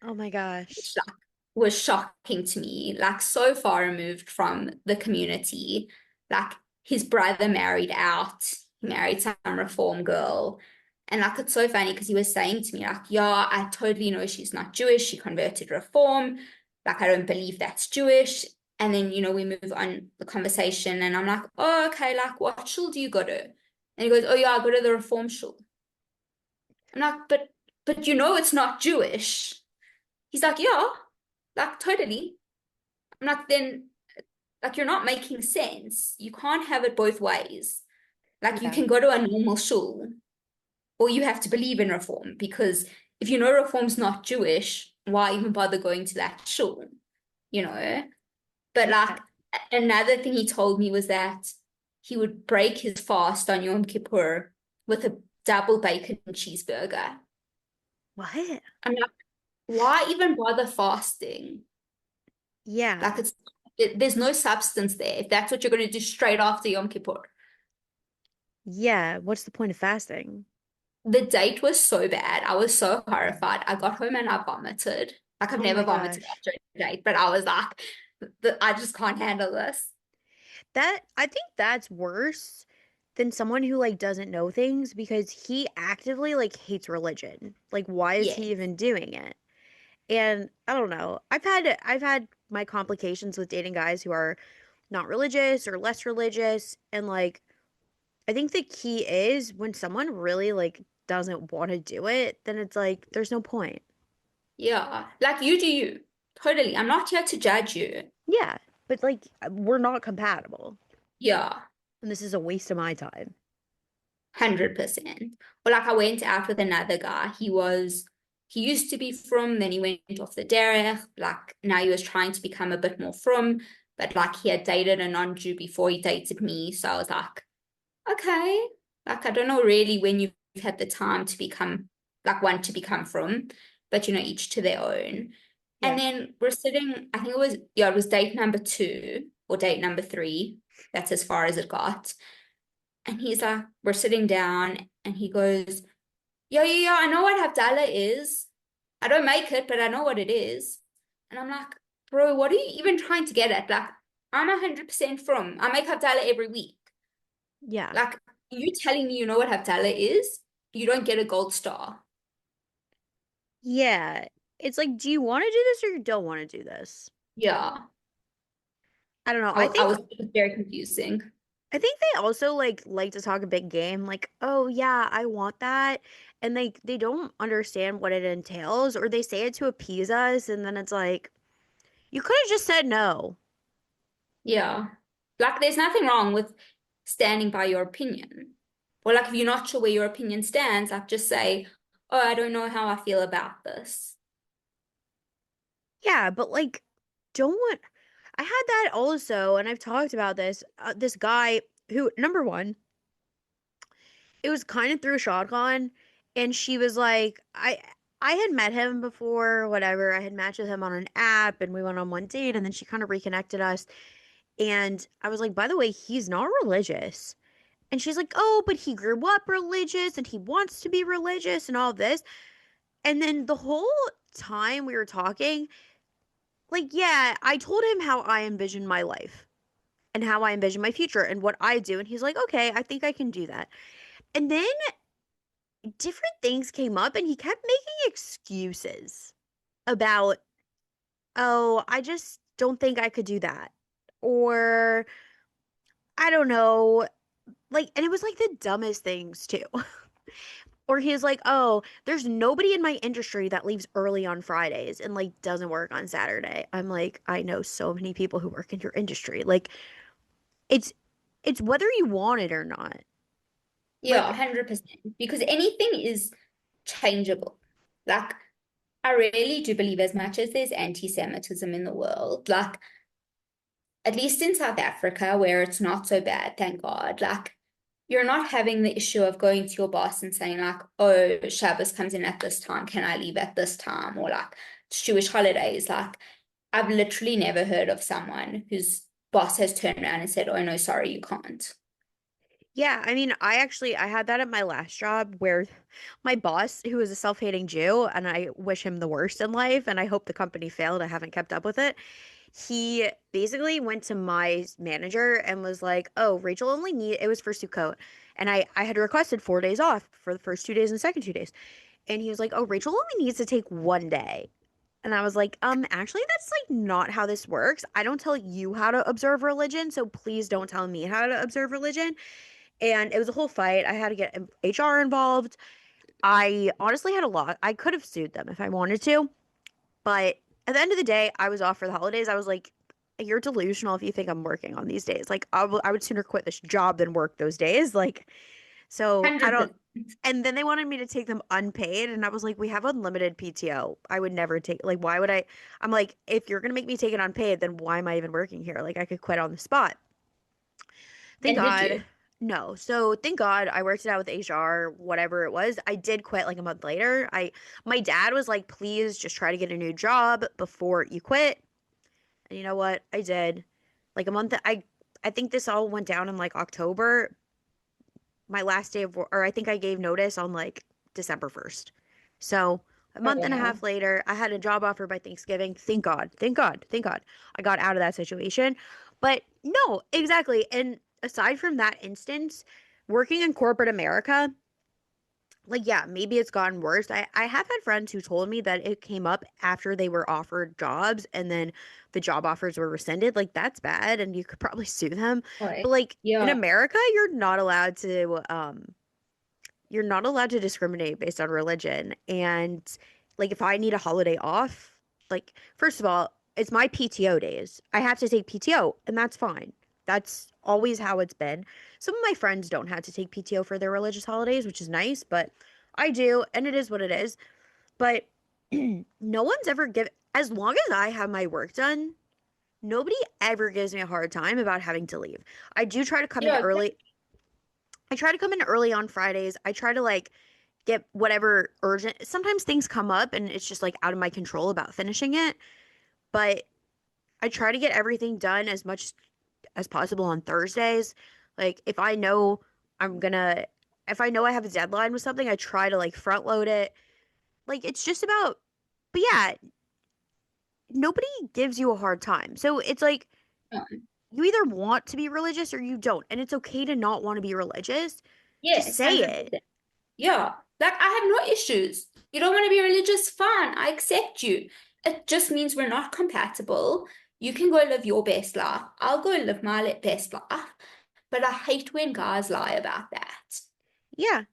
Oh my which gosh. like was shocking to me, like so far removed from the community. Like his brother married out, he married some reform girl. And like it's so funny because he was saying to me, like, yeah, I totally know she's not Jewish, she converted reform. Like, I don't believe that's Jewish. And then, we move on the conversation and I'm like, oh, okay, like what shul do you go to? And he goes, oh yeah, I go to the reform shul. I'm like, but it's not Jewish. He's like, yeah, like totally. I'm like, then like you're not making sense. You can't have it both ways. Like you Yeah. can go to a normal shul or you have to believe in reform because if you know reform's not Jewish, why even bother going to that shul? You know? But Yeah. like another thing he told me was that he would break his fast on Yom Kippur with a double bacon cheeseburger. What? I'm like, why even bother fasting? Yeah. Like there's no substance there if that's what you're going to do straight after Yom Kippur. Yeah. What's the point of fasting? The date was so bad. I was so horrified. I got home and I vomited. Like I've Oh never my vomited gosh. after a date, but I was like, I just can't handle this. I think that's worse than someone who like doesn't know things because he actively like hates religion. Like, why is Yeah. he even doing it? And I don't know. I've had my complications with dating guys who are not religious or less religious. And like, I think the key is when someone really like doesn't want to do it, then it's like there's no point. Yeah. Like you do you. Totally. I'm not here to judge you. Yeah, but like we're not compatible, Yeah. and this is a waste of my time. 100%. Well, like I went out with another guy. He used to be from, then he went off the derech. Like now he was trying to become a bit more from, but like he had dated a non-Jew before he dated me. So I was like, okay, like I don't know really when you've had the time to become, like want to become from, but each to their own. And Yeah. then we're sitting, I think it was date number two or date number three. That's as far as it got. And he's like, we're sitting down and he goes, yeah, yeah, yeah, I know what Havdalah is. I don't make it, but I know what it is. And I'm like, bro, what are you even trying to get at? Like, I'm 100% from. I make Havdalah every week. Yeah. Like, you telling me you know what Havdalah is, you don't get a gold star. Yeah. It's like, do you want to do this or you don't want to do this? Yeah, I don't know. it was very confusing. I think they also like to talk a big game, like, oh yeah, I want that. And they don't understand what it entails, or they say it to appease us, and then it's like, you could have just said no. Yeah. Like, there's nothing wrong with standing by your opinion. Or, like, if you're not sure where your opinion stands, like, just say, oh, I don't know how I feel about this. Yeah, but like, don't I had that also, and I've talked about this. This guy who, number one, it was kind of through shotgun, and she was like, I had met him before, whatever. I had matched with him on an app, and we went on one date, and then she kind of reconnected us. And I was like, by the way, he's not religious. And she's like, oh, but he grew up religious and he wants to be religious and all this. And then the whole time we were talking, like, yeah, I told him how I envision my life and how I envision my future and what I do. And he's like, okay, I think I can do that. And then different things came up and he kept making excuses about, oh, I just don't think I could do that. Or I don't know. Like, and it was like the dumbest things too. Or he's like, oh, there's nobody in my industry that leaves early on Fridays and like doesn't work on Saturday. I'm like, I know so many people who work in your industry. Like, it's it's whether you want it or not. Yeah, Like, 100%. Because anything is changeable. Like, I really do believe as much as there's anti-Semitism in the world, like, at least in South Africa, where it's not so bad, thank God, like, you're not having the issue of going to your boss and saying, like, oh, Shabbos comes in at this time, can I leave at this time? Or like Jewish holidays. Like, I've literally never heard of someone whose boss has turned around and said, oh, no, sorry, you can't. yeah, I mean, I had that at my last job where my boss, who is a self-hating Jew, and I wish him the worst in life, and I hope the company failed. I haven't kept up with it. He basically went to my manager and was like, "Oh, Rachel only need it was for Sukkot, and I had requested 4 days off for the first 2 days and second 2 days." And he was like, "Oh, Rachel only needs to take 1 day." And I was like, actually, that's like not how this works. I don't tell you how to observe religion, so please don't tell me how to observe religion." And it was a whole fight. I had to get HR involved. I honestly had a lot. I could have sued them if I wanted to, but at the end of the day, I was off for the holidays. I was like, you're delusional if you think I'm working on these days. Like, I would sooner quit this job than work those days. Like, so I don't. 100%. And then they wanted me to take them unpaid. And I was like, we have unlimited PTO. I would never take, like, why would I? I'm like, if you're going to make me take it unpaid, then why am I even working here? Like, I could quit on the spot. Thank And did God. you? No. So thank God I worked it out with HR, whatever it was. I did quit like a month later. My dad was like, please just try to get a new job before you quit. And you know what? I did. Like a month I think this all went down in like October. My last day of work, or I think I gave notice on like December 1st. So a Oh, month and a half wow. later, I had a job offer by Thanksgiving. Thank God. Thank God. Thank God. I got out of that situation. But no, exactly. And aside from that instance, working in corporate America, like yeah, maybe it's gotten worse. I have had friends who told me that it came up after they were offered jobs and then the job offers were rescinded. Like that's bad and you could probably sue them. But Right. like in Yeah. America, you're not allowed to discriminate based on religion. And like if I need a holiday off, like first of all, it's my PTO days. I have to take PTO and that's fine. That's always how it's been. Some of my friends don't have to take PTO for their religious holidays, which is nice, but I do, and it is what it is. But no one's ever given, as long as I have my work done, nobody ever gives me a hard time about having to leave. I do try to come in Yeah. early. I try to come in early on Fridays. I try to like get whatever urgent. Sometimes things come up and it's just like out of my control about finishing it, but I try to get everything done as much as possible on Thursdays. Like I'm gonna if I know I have a deadline with something, I try to like front load it. Like it's just about but yeah, nobody gives you a hard time. So it's like you either want to be religious or you don't. And it's okay to not want to be religious. Just Yes, say it. 100%. Yeah, like I have no issues. You don't want to be religious? Fine, I accept you. It just means we're not compatible. You can go live your best life. I'll go live my best life. But I hate when guys lie about that. Yeah.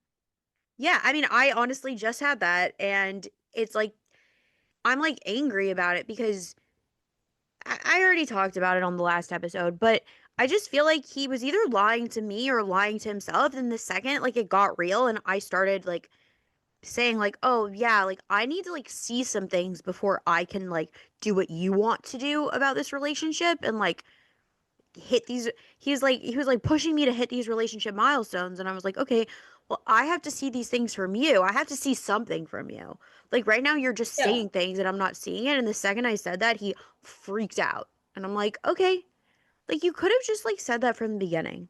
Yeah. I mean, I honestly just had that and it's like I'm like angry about it because I already talked about it on the last episode, but I just feel like he was either lying to me or lying to himself. And the second like it got real and I started like saying like, "Oh, yeah, like I need to like see some things before I can like do what you want to do about this relationship and like hit these he was like pushing me to hit these relationship milestones and I was like, "Okay, well, I have to see these things from you. I have to see something from you." Like right now you're just Yeah. saying things and I'm not seeing it and the second I said that, he freaked out. And I'm like, "Okay, like you could have just like said that from the beginning."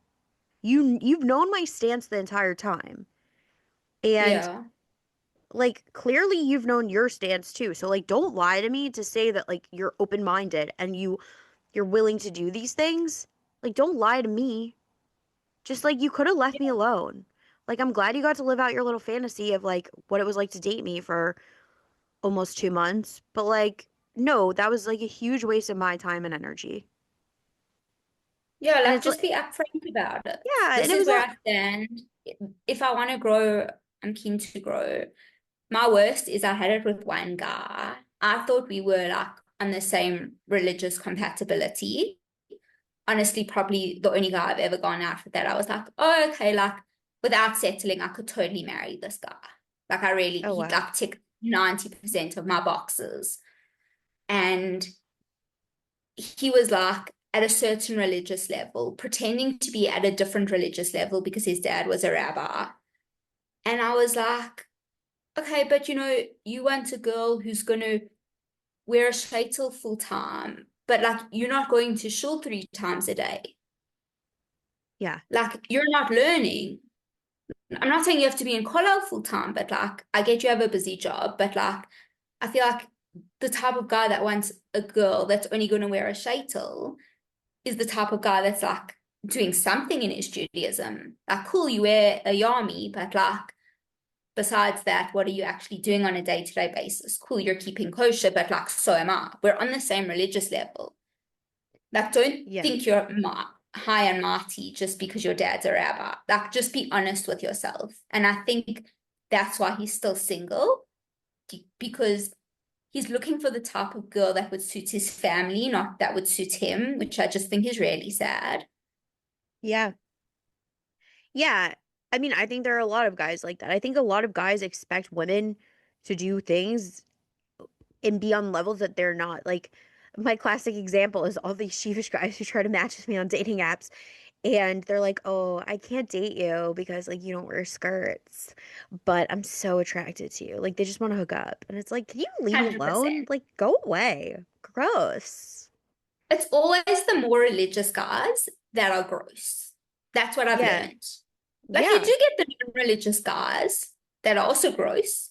You've known my stance the entire time. And Yeah. like clearly you've known your stance too. So like don't lie to me to say that like you're open-minded and you're willing to do these things. Like don't lie to me. Just like you could have left me alone. Like I'm glad you got to live out your little fantasy of like what it was like to date me for almost 2 months. But like no, that was like a huge waste of my time and energy. Yeah, And like it's just like be upfront about it. yeah, and This it is was where not I stand. If I want to grow, I'm keen to grow. My worst is I had it with one guy. I thought we were like on the same religious compatibility. Honestly, probably the only guy I've ever gone out with that I was like, oh, okay, like without settling, I could totally marry this guy. Like I really, oh he'd wow. like tick 90% of my boxes. And he was like at a certain religious level, pretending to be at a different religious level because his dad was a rabbi. And I was like, okay, but you want a girl who's going to wear a shaitel full time, but like you're not going to shul 3 times a day. Yeah. Like you're not learning. I'm not saying you have to be in kollel full time, but like I get you have a busy job, but like I feel like the type of guy that wants a girl that's only going to wear a shaitel is the type of guy that's like doing something in his Judaism. Like, cool, you wear a yarmulke, but like, besides that, what are you actually doing on a day-to-day basis? Cool, you're keeping kosher, but like, so am I. We're on the same religious level. Like, don't Yeah. think you're high and mighty just because your dad's a rabbi. Like, just be honest with yourself. And I think that's why he's still single because he's looking for the type of girl that would suit his family, not that would suit him, which I just think is really sad. Yeah. Yeah. I mean, I think there are a lot of guys like that. I think a lot of guys expect women to do things and be on levels that they're not. Like my classic example is all these sheepish guys who try to match with me on dating apps and they're like, "Oh, I can't date you because like you don't wear skirts, but I'm so attracted to you." Like they just want to hook up. And it's like, "Can you leave me alone? 100%. Like go away." Gross. It's always the more religious guys that are gross. That's what I've Yeah. learned. Like you Yeah. do get the non-religious guys that are also gross.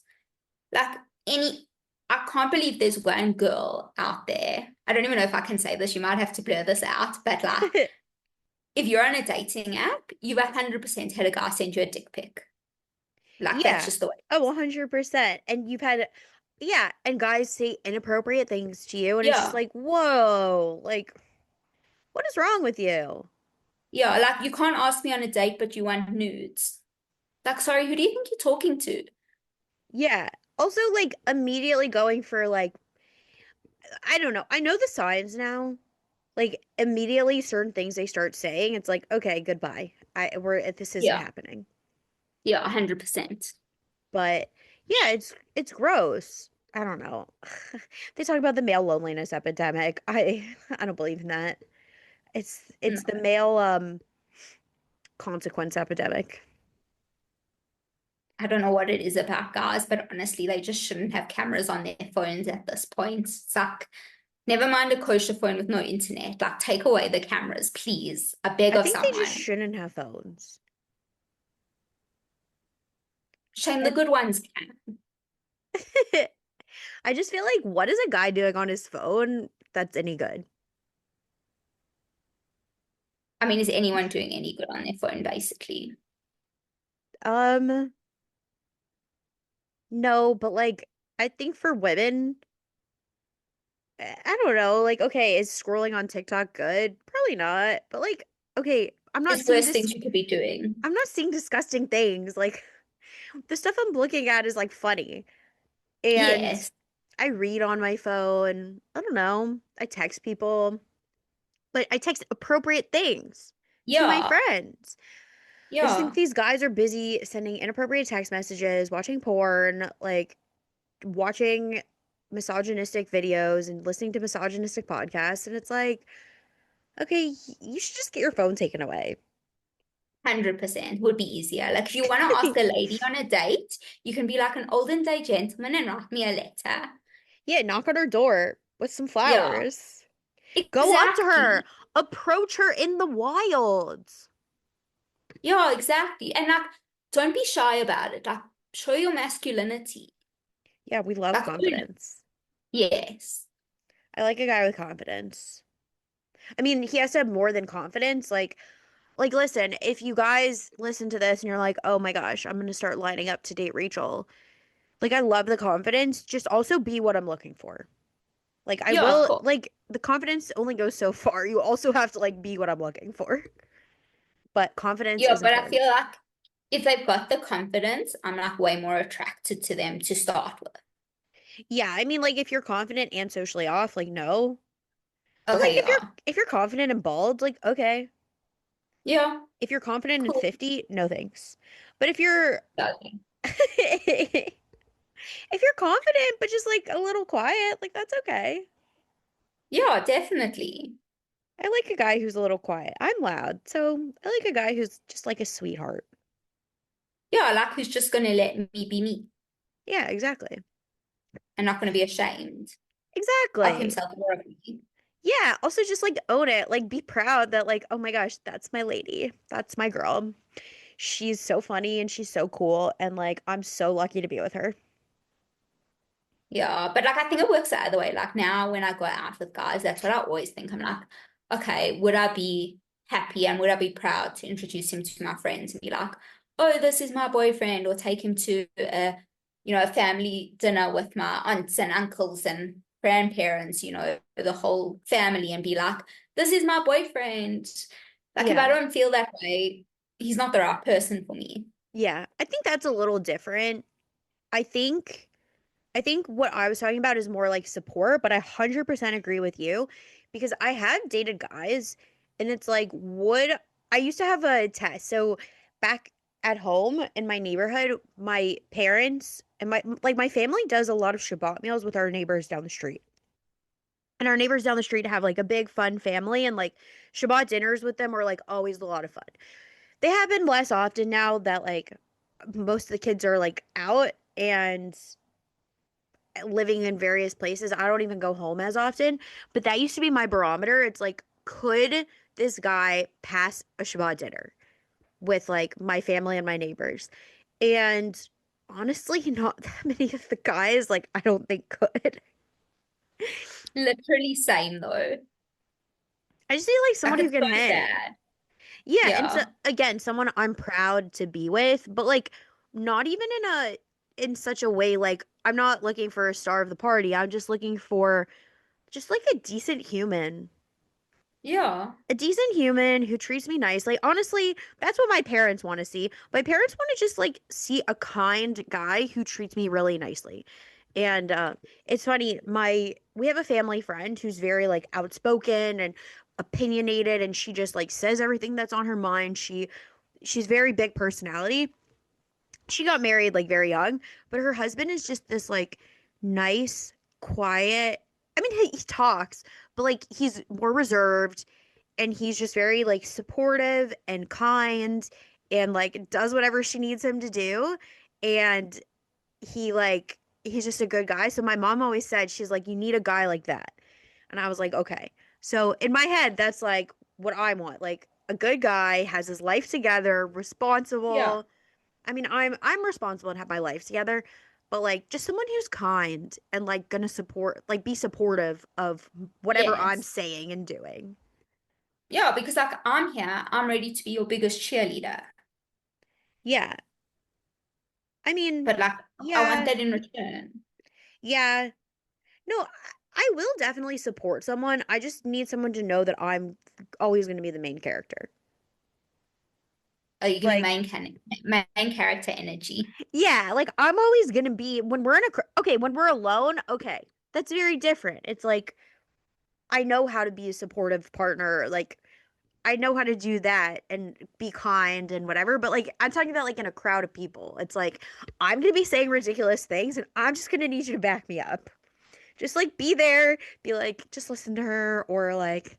Like any, I can't believe there's one girl out there. I don't even know if I can say this. You might have to blur this out. But like, if you're on a dating app, you've 100% had a guy send you a dick pic. Like that's Yeah. just the way Oh, it is. 100%. And you've had, yeah, and guys say inappropriate things to you, and it's just Yeah. like, whoa, like, what is wrong with you? Yeah. Like you can't ask me on a date, but you want nudes. Like, sorry, who do you think you're talking to? Yeah. Also, like, immediately going for, like, I don't know. I know the signs now. Like, immediately, certain things they start saying, it's like, okay, goodbye. This isn't Yeah. happening. Yeah, 100%. But yeah, it's gross. I don't know. They talk about the male loneliness epidemic. I don't believe in that. It's the No, male consequence epidemic. I don't know what it is about guys, but honestly, they just shouldn't have cameras on their phones at this point. It's like, never mind a kosher phone with no internet. Like, take away the cameras, please. I beg I of think they just someone. shouldn't have phones. Shame the And good ones can. I just feel like what is a guy doing on his phone that's any good? I mean, is anyone doing any good on their phone, basically? Um, no, but like I think for women, I don't know, like okay, is scrolling on TikTok good? Probably not. But like okay, There's worse things you could be doing. I'm not seeing disgusting things. Like the stuff I'm looking at is like funny. And Yes. I read on my phone. I don't know. I text people, but I text appropriate things to my Yeah. friends. I just think Yeah. these guys are busy sending inappropriate text messages, watching porn, like watching misogynistic videos and listening to misogynistic podcasts. And it's like, okay, you should just get your phone taken away. 100% would be easier. Like if you want to ask a lady on a date, you can be like an olden day gentleman and write me a letter. Yeah, knock on her door with some Yeah, flowers. Go up to her, exactly. approach her in the wilds. Yeah, exactly. And like, don't be shy about it. Like, show your masculinity. Yeah, we love Like, confidence. yes. I like a guy with confidence. I mean, he has to have more than confidence. Like, listen, if you guys listen to this and you're like, oh my gosh, I'm gonna start lining up to date Rachel. Like, I love the confidence. Just also be what I'm looking for. Like, I Yeah, of will, course. like, the confidence only goes so far. You also have to, like, be what I'm looking for. But confidence Yeah, is but I important. feel like if they've got the confidence, I'm like way more attracted to them to start with. Yeah, I mean, like, if you're confident and socially off, like, no. But, like, Okay, yeah. if you're confident and bald, like, okay. Yeah, If you're confident and cool. 50, no thanks. But if you're Okay. if you're confident but just like a little quiet, like that's okay. Yeah, definitely. I like a guy who's a little quiet. I'm loud, so I like a guy who's just like a sweetheart. Yeah, like who's just gonna let me be me Yeah, exactly. and not gonna be ashamed of Exactly. himself or of me. Yeah, also just like own it. Like be proud that like, oh my gosh, that's my lady. That's my girl. She's so funny and she's so cool and like I'm so lucky to be with her. Yeah, but like I think it works the other way. Like now when I go out with guys, that's what I always think. I'm like, okay, would I be happy and would I be proud to introduce him to my friends and be like, oh, this is my boyfriend, or take him to a family dinner with my aunts and uncles and grandparents, the whole family and be like, this is my boyfriend. Like if I Yeah. don't feel that way, he's not the right person for me. Yeah. I think that's a little different. I think I think what I was talking about is more like support, but I 100% agree with you because I have dated guys and it's like, would I used to have a test. So back at home in my neighborhood, my parents and my family does a lot of Shabbat meals with our neighbors down the street. And our neighbors down the street have like a big fun family and like Shabbat dinners with them are like always a lot of fun. They happen less often now that like most of the kids are like out and living in various places. I don't even go home as often, but that used to be my barometer. It's like, could this guy pass a Shabbat dinner with like my family and my neighbors? And honestly, not that many of the guys, like, I don't think could. Literally same though. I just need like Like someone who it's can so hang. sad. Yeah, and so Yeah. again, someone I'm proud to be with, but like not even in such a way like I'm not looking for a star of the party. I'm just looking for just like a decent human. Yeah. A decent human who treats me nicely. Honestly, that's what my parents want to see. My parents want to just like see a kind guy who treats me really nicely. And it's funny, my we have a family friend who's very like outspoken and opinionated and she just like says everything that's on her mind. She's very big personality. She got married like very young, but her husband is just this like nice, quiet. I mean, he talks, but like he's more reserved and he's just very like supportive and kind and like does whatever she needs him to do and he's just a good guy. So my mom always said she's like you need a guy like that. And I was like, okay. So in my head that's like what I want. Like a good guy has his life together, Yeah. responsible. I mean, I'm responsible and have my life together, but like just someone who's kind and like gonna support like be supportive of whatever I'm Yes. saying and doing. Yeah, because like I'm here, I'm ready to be your biggest cheerleader. Yeah. I mean, But like I want yeah, that in return. yeah. No, I will definitely support someone. I just need someone to know that I'm always going to be the main character. Oh, you give me Like, main character energy. yeah, like I'm always going to be when we're in okay, when we're alone, okay. That's very different. It's like I know how to be a supportive partner. Like I know how to do that and be kind and whatever, but like I'm talking about like in a crowd of people. It's like I'm going to be saying ridiculous things and I'm just going to need you to back me up. Just like be there, be like, just listen to her, or like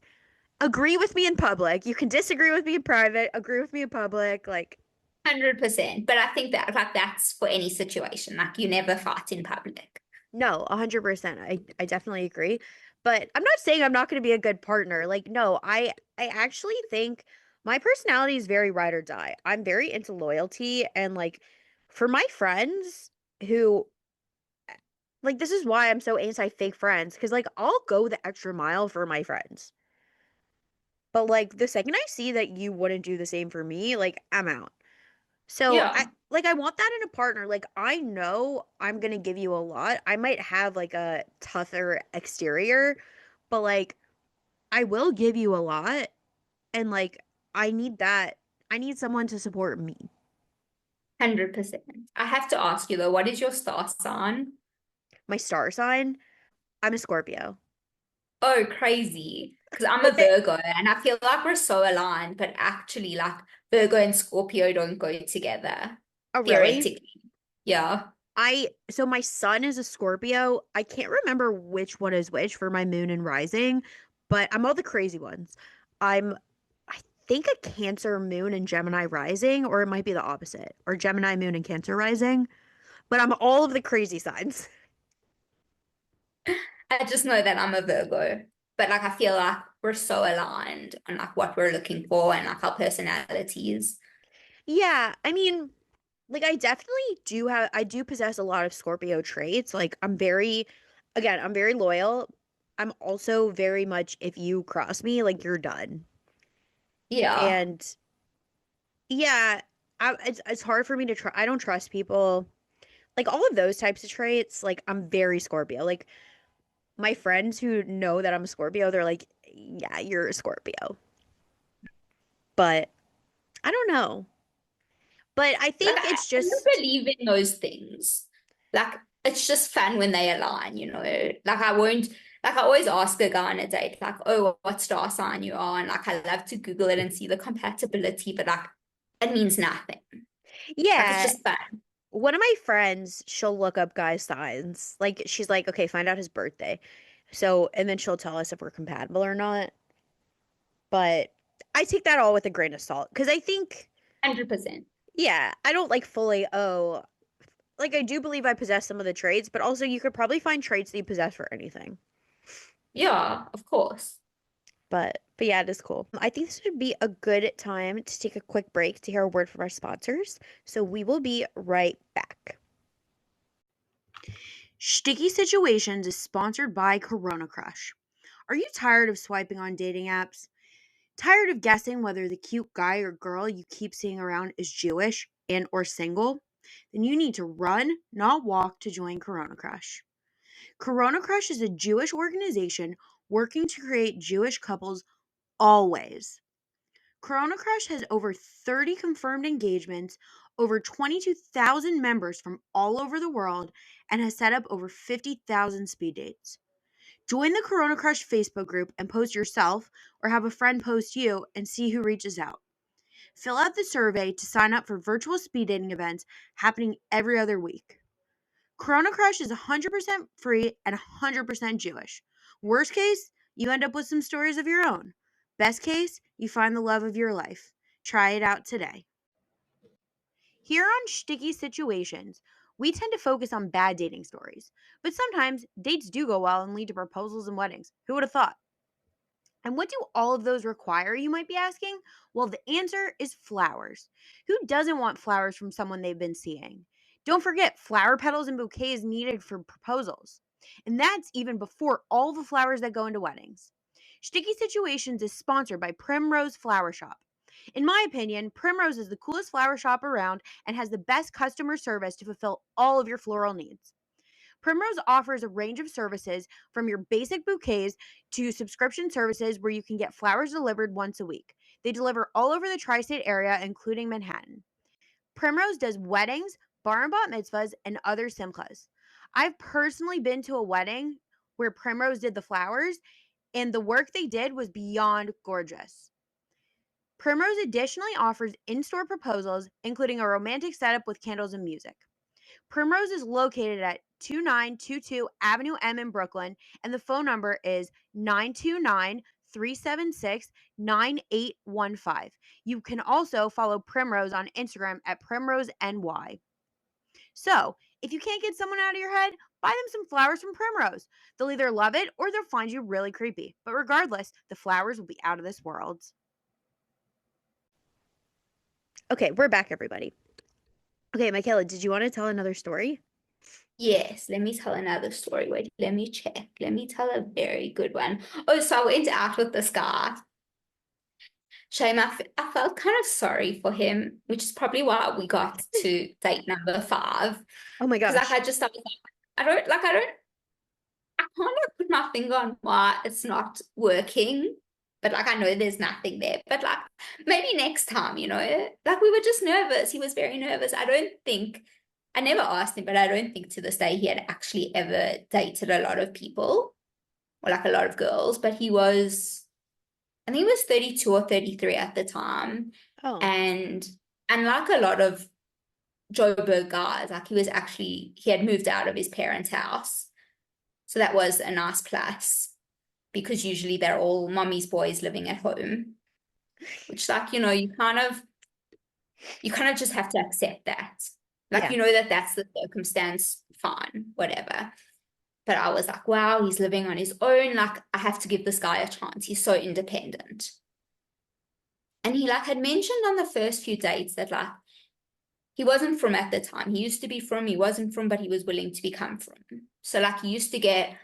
agree with me in public. You can disagree with me in private, agree with me in public. Like, 100%. But I think that like that's for any situation. Like you never fight in public. no, 100%. I definitely agree. But I'm not saying I'm not going to be a good partner. Like, no, I actually think My personality is very ride or die. I'm very into loyalty and like for my friends who like this is why I'm so anti fake friends because like I'll go the extra mile for my friends. But like the second I see that you wouldn't do the same for me, like I'm out. So I Yeah, like I want that in a partner. Like I know I'm gonna give you a lot. I might have like a tougher exterior, but like I will give you a lot and like I need that. I need someone to support me. 100%. I have to ask you though, what is your star sign? My star sign, I'm a Scorpio. Oh, crazy. Because I'm a But they Virgo and I feel like we're so aligned, but actually, like Virgo and Scorpio don't go together, oh really? theoretically. Yeah. I so my sun is a Scorpio. I can't remember which one is which for my moon and rising, but I'm all the crazy ones. I think a Cancer moon and Gemini rising, or it might be the opposite, or Gemini moon and Cancer rising, but I'm all of the crazy signs. I just know that I'm a Virgo, but like I feel like we're so aligned on like what we're looking for and like our personalities. Yeah, I mean, like I do possess a lot of Scorpio traits. Like I'm very loyal. I'm also very much if you cross me, like you're done. Yeah, And yeah, it's hard for me to try. I don't trust people. Like all of those types of traits, like I'm very Scorpio. Like my friends who know that I'm a Scorpio, they're like, "Yeah, you're a Scorpio." But I don't know. But I like think it's I don't just believe in those things. Like it's just fun when they align, Like I won't, like I always ask a guy on a date, like, oh, what star sign you are, and like I love to Google it and see the compatibility, but like it means nothing. Like it's yeah. just fun. One of my friends, she'll look up guys' signs. Like she's like, "Okay, find out his birthday." So, and then she'll tell us if we're compatible or not. But I take that all with a grain of salt because I think 100%. yeah, I don't like fully like I do believe I possess some of the traits, but also you could probably find traits that you possess for anything. Yeah, of course. But yeah, it is cool. I think this would be a good time to take a quick break to hear a word from our sponsors. So we will be right back. Sticky Situations is sponsored by Corona Crush. Are you tired of swiping on dating apps? Tired of guessing whether the cute guy or girl you keep seeing around is Jewish and or single? Then you need to run, not walk to join Corona Crush. Corona Crush is a Jewish organization working to create Jewish couples always. Corona Crush has over 30 confirmed engagements, over 22,000 members from all over the world, and has set up over 50,000 speed dates. Join the Corona Crush Facebook group and post yourself or have a friend post you and see who reaches out. Fill out the survey to sign up for virtual speed dating events happening every other week. Corona Crush is 100% free and 100% Jewish. Worst case, you end up with some stories of your own. Best case, you find the love of your life. Try it out today. Here on Sticky Situations, we tend to focus on bad dating stories, but sometimes dates do go well and lead to proposals and weddings. Who would have thought? And what do all of those require, you might be asking? Well, the answer is flowers. Who doesn't want flowers from someone they've been seeing? Don't forget, flower petals and bouquets needed for proposals. And that's even before all the flowers that go into weddings. Sticky Situations is sponsored by Primrose Flower Shop. In my opinion, Primrose is the coolest flower shop around and has the best customer service to fulfill all of your floral needs. Primrose offers a range of services from your basic bouquets to subscription services where you can get flowers delivered once a week. They deliver all over the tri state area, including Manhattan. Primrose does weddings, bar and bat mitzvahs, and other simchas. I've personally been to a wedding where Primrose did the flowers, and the work they did was beyond gorgeous. Primrose additionally offers in store proposals, including a romantic setup with candles and music. Primrose is located at 2922 Avenue M in Brooklyn, and the phone number is 929-376-9815. You can also follow Primrose on Instagram at PrimroseNY. So, if you can't get someone out of your head, buy them some flowers from Primrose. They'll either love it or they'll find you really creepy. But regardless, the flowers will be out of this world. Okay, we're back, everybody. Okay, Michaela, did you want to tell another story? Yes, let me tell another story. Wait, let me check. Let me tell a very good one. Oh, so I went out with this guy. Shame, I felt kind of sorry for him, which is probably why we got to date number five. Oh my Because gosh. I was like, I can't like, put my finger on why it's not working. But like I know there's nothing there. But like maybe next time, like we were just nervous. He was very nervous. I never asked him, but I don't think to this day he had actually ever dated a lot of people or like a lot of girls. But I think he was 32 or 33 at the time. Oh, And and like a lot of Joburg guys, like he had moved out of his parents' house. So that was a nice plus because usually they're all mommy's boys living at home, which like, you kind of just have to accept that. Like, yeah. that that's the circumstance, fine, whatever. But I was like, wow, he's living on his own. Like, I have to give this guy a chance. He's so independent. And he like had mentioned on the first few dates that like he wasn't from at the time. He used to be from, he wasn't from, but he was willing to become from. So like he used to get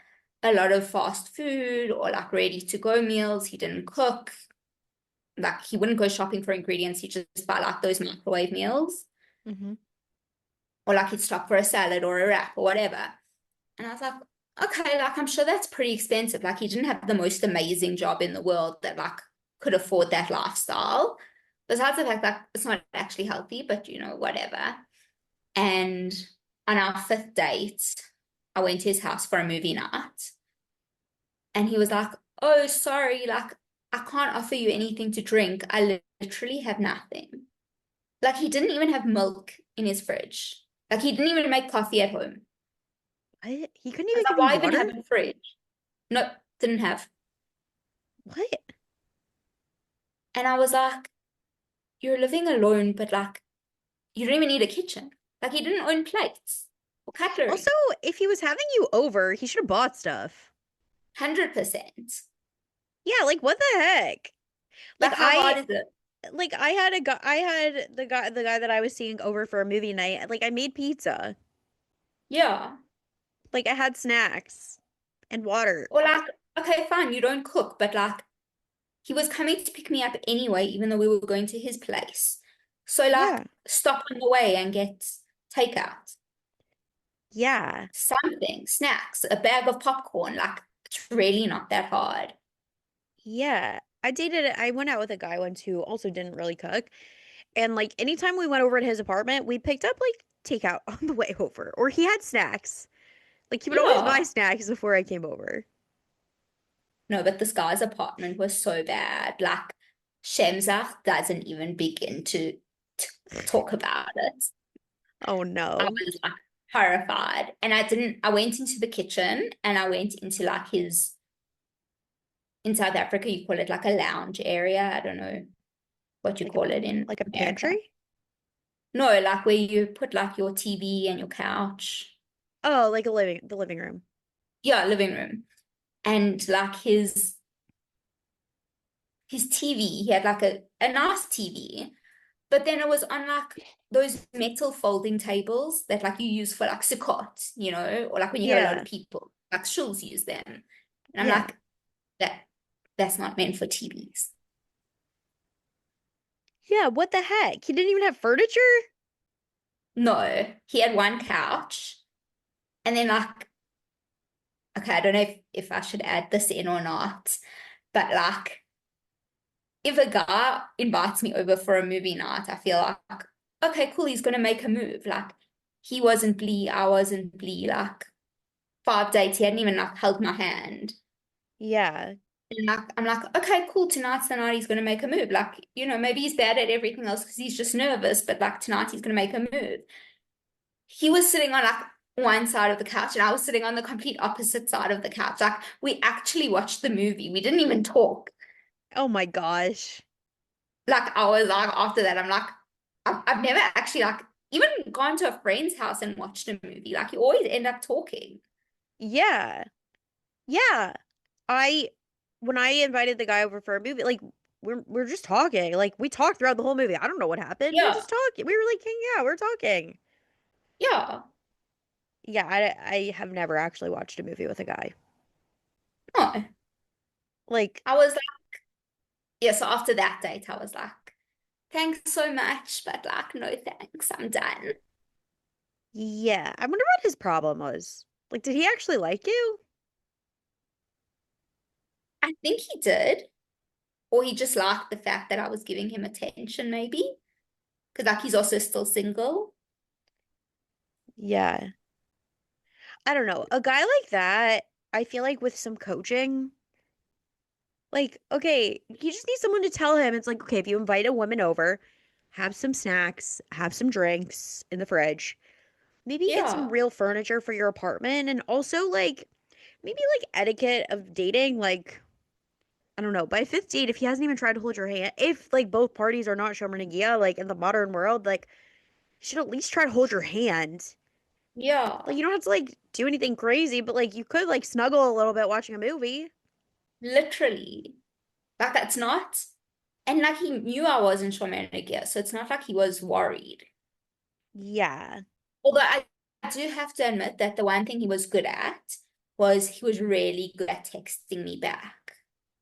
a lot of fast food or like ready to go meals. He didn't cook. Like he wouldn't go shopping for ingredients. He just buy like those microwave meals. Hmm. Or like he'd stop for a salad or a wrap or whatever. And I was like, okay, like I'm sure that's pretty expensive. Like he didn't have the most amazing job in the world that like could afford that lifestyle. Besides the fact that it's not actually healthy, but whatever. And on our fifth date, I went to his house for a movie night. And he was like, oh, sorry, like I can't offer you anything to drink. I literally have nothing. Like he didn't even have milk in his fridge. Like he didn't even make coffee at home. What? He couldn't I was even like, give you why even water? have a fridge? Nope, didn't have. What? And I was like, you're living alone, but like you don't even need a kitchen. Like he didn't own plates or Also, cutlery. if he was having you over, he should have bought stuff. 100%. Yeah, like what the heck? Like Like how hard is it? I had a guy I had the guy that I was seeing over for a movie night. Like I made pizza. Yeah. Like I had snacks and water. Or like, okay, fine, you don't cook, but like he was coming to pick me up anyway, even though we were going to his place. So Yeah. like stop on the way and get takeout, Yeah. something, snacks, a bag of popcorn. Like it's really not that hard. Yeah. I went out with a guy once who also didn't really cook. And like anytime we went over to his apartment, we picked up like takeout on the way over. Or he had snacks. Like he would always buy Yeah. snacks before I came over. No, but this guy's apartment was so bad. Like Shemzak doesn't even begin to talk about it. Oh I no. was like horrified. And I went into the kitchen and I went into like in South Africa, you call it like a lounge area. I don't know what you Like call it in a America. pantry? No, like where you put like your TV and your couch. Oh, like the living room. Yeah, living room. And like his TV, he had like a nice TV, but then it was on like those metal folding tables that like you use for like Sukkot, or like when you have a lot of Yeah. people, like shuls use them. And I'm Yeah. like, that that's not meant for TVs. Yeah, what the heck? He didn't even have furniture? No, he had one couch, and then like, okay, I don't know if I should add this in or not, but like, if a guy invites me over for a movie night, I feel like, okay, cool, he's gonna make a move. Like, he wasn't Blee, I wasn't Blee. Like, 5 dates, he hadn't even like held my hand. Yeah. And like, I'm like, okay, cool, tonight's the night he's gonna make a move. Like, maybe he's bad at everything else because he's just nervous, but like tonight he's gonna make a move. He was sitting on like one side of the couch and I was sitting on the complete opposite side of the couch. Like, we actually watched the movie. We didn't even talk. Oh my gosh. Like I was like after that, I'm like, I've never actually like even gone to a friend's house and watched a movie. Like you always end up talking. Yeah. Yeah. I when I invited the guy over for a movie, like we're just talking. Like we talked throughout the whole movie. I don't know what happened. We're Yeah, just talking. We were like hanging out. We're talking. yeah. Yeah, I have never actually watched a movie with a guy. No. Like, I was like, yeah, so after that date, I was like, thanks so much, but like, no thanks, I'm done. yeah. I wonder what his problem was. Like, did he actually like you? I think he did, or he just liked the fact that I was giving him attention, maybe, because like he's also still single. Yeah. I don't know. A guy like that, I feel like with some coaching, like, okay, he just needs someone to tell him. It's like, okay, if you invite a woman over, have some snacks, have some drinks in the fridge, maybe get some Yeah, real furniture for your apartment, and also like maybe like etiquette of dating, like I don't know, by fifth date, if he hasn't even tried to hold your hand, if like both parties are not Shomer Nagia, like in the modern world, like you should at least try to hold your hand. Like yeah, you don't have to like do anything crazy, but like you could like snuggle a little bit watching a movie. literally. Like that's not, and like he knew I wasn't romantic yet, so it's not like he was worried. Yeah. Although I do have to admit that the one thing he was good at was he was really good at texting me back.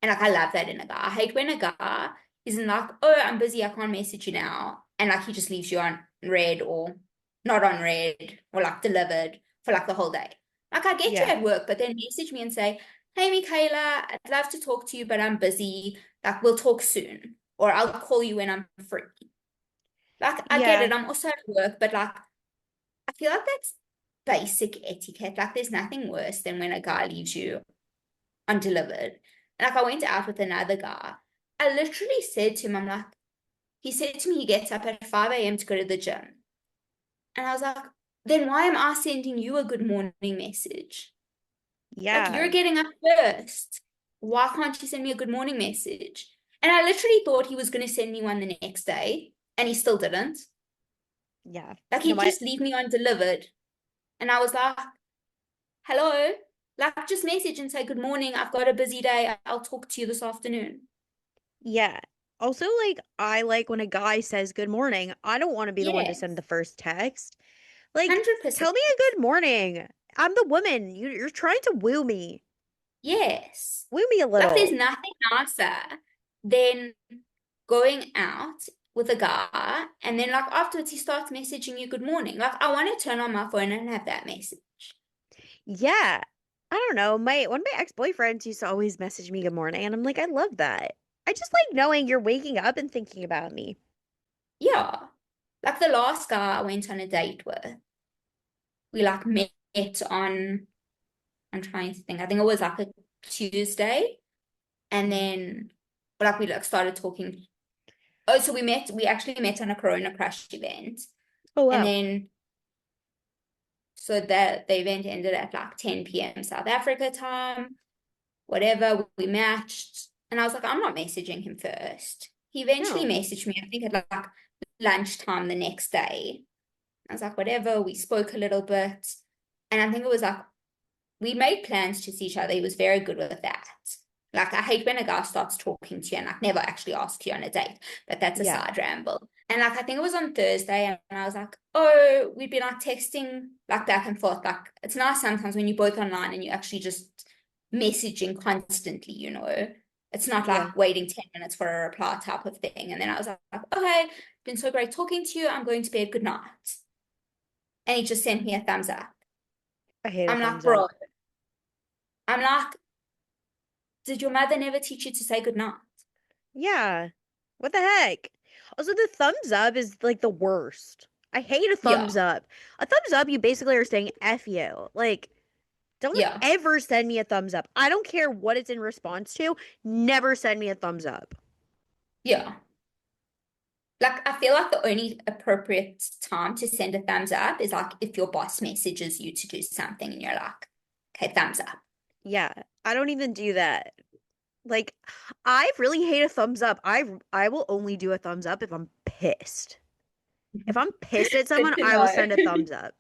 And like I love that in a guy. I hate when a guy isn't like, oh, I'm busy, I can't message you now. And like he just leaves you on read or not on read or like delivered for like the whole day. Like I get you Yeah. at work, but then message me and say, hey Michaela, I'd love to talk to you, but I'm busy. Like we'll talk soon. Or I'll call you when I'm free. Like I get Yeah. it, I'm also at work, but like I feel like that's basic etiquette. Like, there's nothing worse than when a guy leaves you undelivered. And like, I went out with another guy. I literally said to him, I'm like, he said to me he gets up at 5 a.m. to go to the gym. And I was like, then why am I sending you a good morning message? Like, you're Yeah. getting up first. Why can't you send me a good morning message? And I literally thought he was going to send me one the next day, and he still didn't. Yeah. Like, No, he'd my just leave me undelivered. And I was like, hello, like just message and say, good morning. I've got a busy day. I'll talk to you this afternoon. yeah. Also, like I like when a guy says good morning. I don't want to be the one to send Yes, the first text. Like, tell 100%. me a good morning. I'm the woman. You're trying to woo me. Yes. Woo me a Like there's little. nothing nicer than going out with a guy and then like afterwards he starts messaging you good morning. Like I want to turn on my phone and have that message. Yeah. I don't know. My one of my ex-boyfriends used to always message me good morning, and I'm like, I love that. I just like knowing you're waking up and thinking about me. Yeah. Like the last guy I went on a date with, we like met on, I'm trying to think, I think it was like a Tuesday. And then like we like started talking. Oh, so we actually met on a Corona Crush event. Oh And wow. then so that the event ended at like 10 p.m. South Africa time, whatever, we matched. And I was like, I'm not messaging him first. He eventually No. messaged me, I think at like lunchtime the next day. I was like, whatever, we spoke a little bit. And I think it was like we made plans to see each other. He was very good with that. Like, I hate when a guy starts talking to you and like never actually asks you on a date, but that's a Yeah. side ramble. And like, I think it was on Thursday, and I was like, oh, we'd been like texting like back and forth. Like, it's nice sometimes when you're both online and you actually just messaging constantly, you know. It's not Yeah. like waiting 10 minutes for a reply type of thing. And then I was like, okay, been so great talking to you. I'm going to bed. Good night. And he just sent me a thumbs up. I hate a I'm like, thumbs bro, up. I'm like, did your mother never teach you to say goodnight? Yeah. What the heck? Also, the thumbs up is like the worst. I hate a thumbs Yeah, up. A thumbs up, you basically are saying F you. Like, don't yeah, ever send me a thumbs up. I don't care what it's in response to. Never send me a thumbs up. yeah. Like, I feel like the only appropriate time to send a thumbs up is like if your boss messages you to do something and you're like, okay, thumbs up. Yeah. I don't even do that. Like, I really hate a thumbs up. I will only do a thumbs up if I'm pissed. If I'm pissed at Good someone, to I will know. send a thumbs up.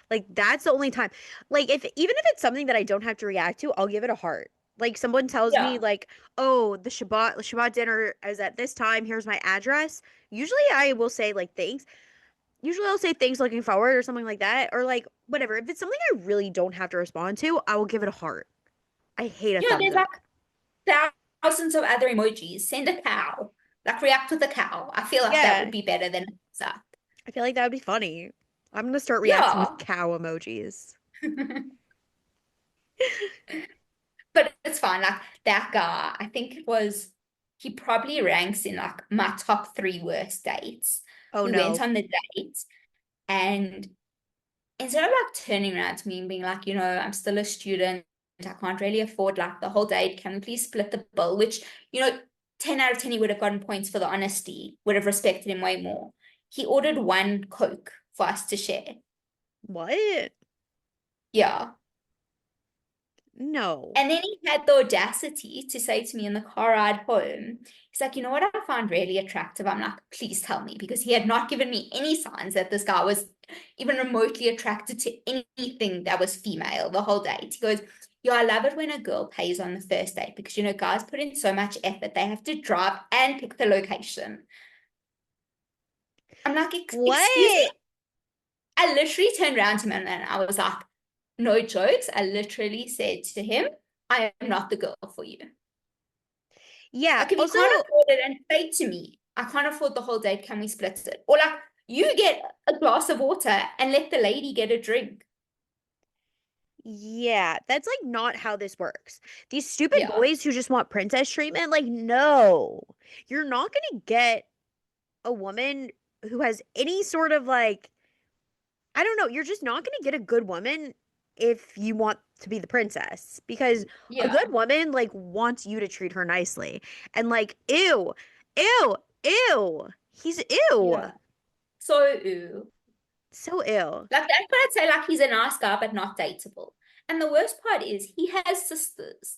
Like that's the only time. Like if even if it's something that I don't have to react to, I'll give it a heart. Like someone tells me Yeah. like, "Oh, the Shabbat dinner is at this time. Here's my address." Usually I will say like thanks. Usually I'll say thanks looking forward or something like that or like whatever. If it's something I really don't have to respond to, I will give it a heart. I hate a You know, thumbs there's up. like thousands of other emojis. Send a cow. Like react with a cow. I feel like that Yeah, would be better than a thumbs up. I feel like that would be funny. I'm gonna start reacting with Yeah. cow emojis. But it's fine. Like that guy, I think he probably ranks in like my top three worst dates. Oh We went no. on the date and instead of like turning around to me and being like, I'm still a student, I can't really afford like the whole date. Can we please split the bill? Which, 10 out of 10, he would have gotten points for the honesty, would have respected him way more. He ordered one Coke for us to share. What? Yeah. No. And then he had the audacity to say to me in the car ride home, he's like, you know what I found really attractive? I'm like, please tell me, because he had not given me any signs that this guy was even remotely attracted to anything that was female the whole date. He goes, yeah, I love it when a girl pays on the first date because, guys put in so much effort. They have to drive and pick the location. I'm like, excuse me? What? I literally turned around to him and I was like, no jokes. I literally said to him, I am not the girl for you. Yeah. Like if you Also, can't afford it and say to me, I can't afford the whole date, can we split it? Or like you get a glass of water and let the lady get a drink. yeah, that's like not how this works. These stupid Yeah. boys who just want princess treatment, like, no. You're not gonna get a woman who has any sort of like, I don't know, you're just not gonna get a good woman if you want to be the princess because a good Yeah. woman like wants you to treat her nicely. And like, ew, ew, ew. He's ew. Yeah. So ooh. So ill. Like that's what I'd say, like he's a nice guy, but not dateable. And the worst part is he has sisters.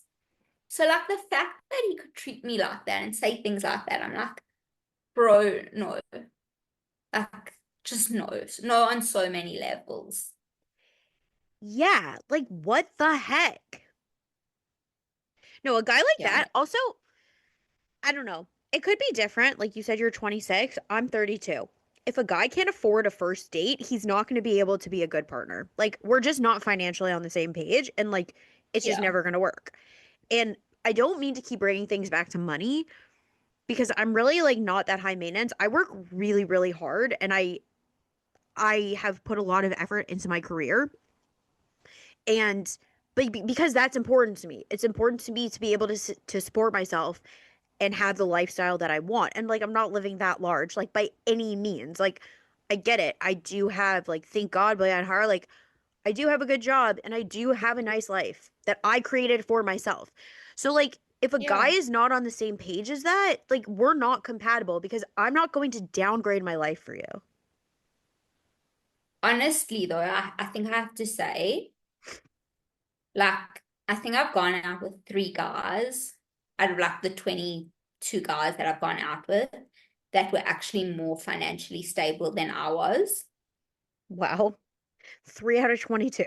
So like the fact that he could treat me like that and say things like that, I'm like, bro, no. Like just no. No on so many levels. Yeah, like what the heck? No, a guy like Yeah. that also, I don't know. It could be different. Like you said, you're 26, I'm 32. If a guy can't afford a first date, he's not going to be able to be a good partner. Like, we're just not financially on the same page, and like, it's just Yeah. never going to work. And I don't mean to keep bringing things back to money because I'm really like not that high maintenance. I work really, really hard, and I have put a lot of effort into my career, and but because that's important to me. It's important to me to be able to support myself and have the lifestyle that I want. And like I'm not living that large, like by any means. Like I get it. I do have like thank God beyond heart, like I do have a good job and I do have a nice life that I created for myself. So like if a guy Yeah. is not on the same page as that, like we're not compatible because I'm not going to downgrade my life for you. Honestly, though, I think I have to say, like, I think I've gone out with three guys out of like the 22 guys that I've gone out with that were actually more financially stable than I was. Wow. 3 out of 22.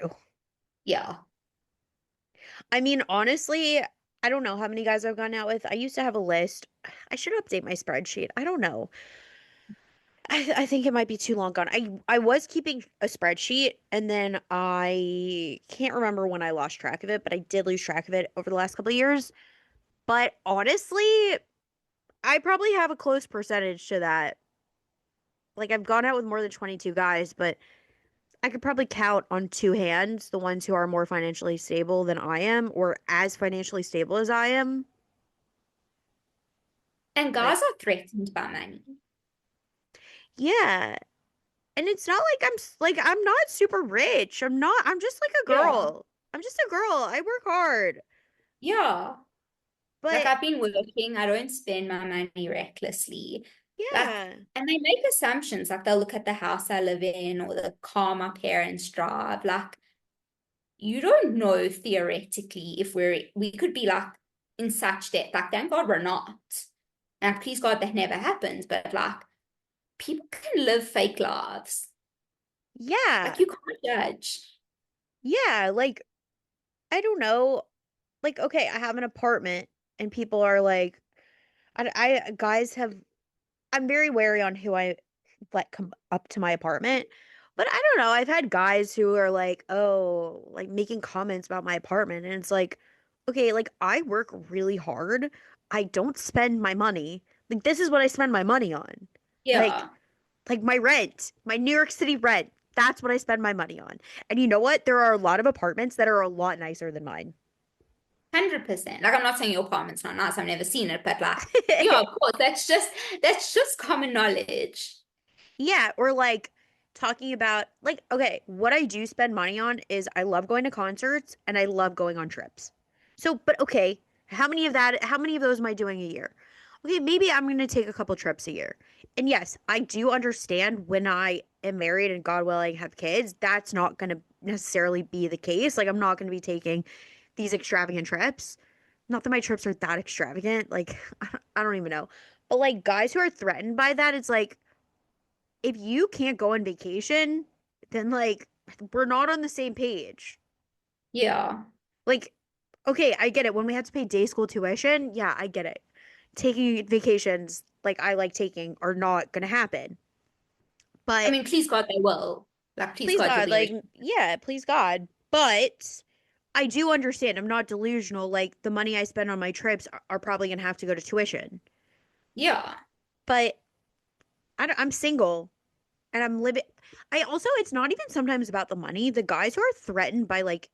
Yeah. I mean, honestly, I don't know how many guys I've gone out with. I used to have a list. I should update my spreadsheet. I don't know. I think it might be too long gone. I was keeping a spreadsheet and then I can't remember when I lost track of it, but I did lose track of it over the last couple of years. But honestly, I probably have a close percentage to that. Like I've gone out with more than 22 guys, but I could probably count on two hands the ones who are more financially stable than I am or as financially stable as I am. And But guys are threatened by money. yeah, and it's not like like I'm not super rich. I'm just like a Yeah. girl. I'm just a girl. I work hard. Yeah. Like But I've been working, I don't spend my money recklessly. Like, yeah. and they make assumptions, like they'll look at the house I live in or the car my parents drive. Like, you don't know theoretically if we could be like in such debt. Like, thank God we're not. And please God that never happens. But like people can live fake lives. Yeah. Like you can't judge. Yeah, like I don't know. like, okay, I have an apartment and people are like, guys have, I'm very wary on who I let come up to my apartment. But I don't know. I've had guys who are like, oh, like making comments about my apartment. And it's like, okay, like I work really hard. I don't spend my money. Like, this is what I spend my money on. Like, Yeah, like my rent, my New York City rent. That's what I spend my money on. And you know what? There are a lot of apartments that are a lot nicer than mine. 100%. Like I'm not saying your apartment's not nice, I've never seen it, but like, yeah, of course, that's just common knowledge. Yeah, or like talking about like okay, what I do spend money on is I love going to concerts and I love going on trips. So, but okay, how many of those am I doing a year? Okay, maybe I'm going to take a couple trips a year. And yes, I do understand when I am married and God willing have kids, that's not going to necessarily be the case. Like I'm not going to be taking these extravagant trips. Not that my trips are that extravagant, like I don't even know. But like guys who are threatened by that, it's like if you can't go on vacation, then like we're not on the same page. Yeah. Like, okay, I get it. When we have to pay day school tuition, yeah, I get it. Taking vacations like I like taking are not gonna happen. I But mean, please God, they will. Like, please please God, you'll God, be in a like, yeah, please God. But I do understand. I'm not delusional. Like the money I spend on my trips are probably gonna have to go to tuition. yeah. But I'm single and I'm living. I also, it's not even sometimes about the money. The guys who are threatened by like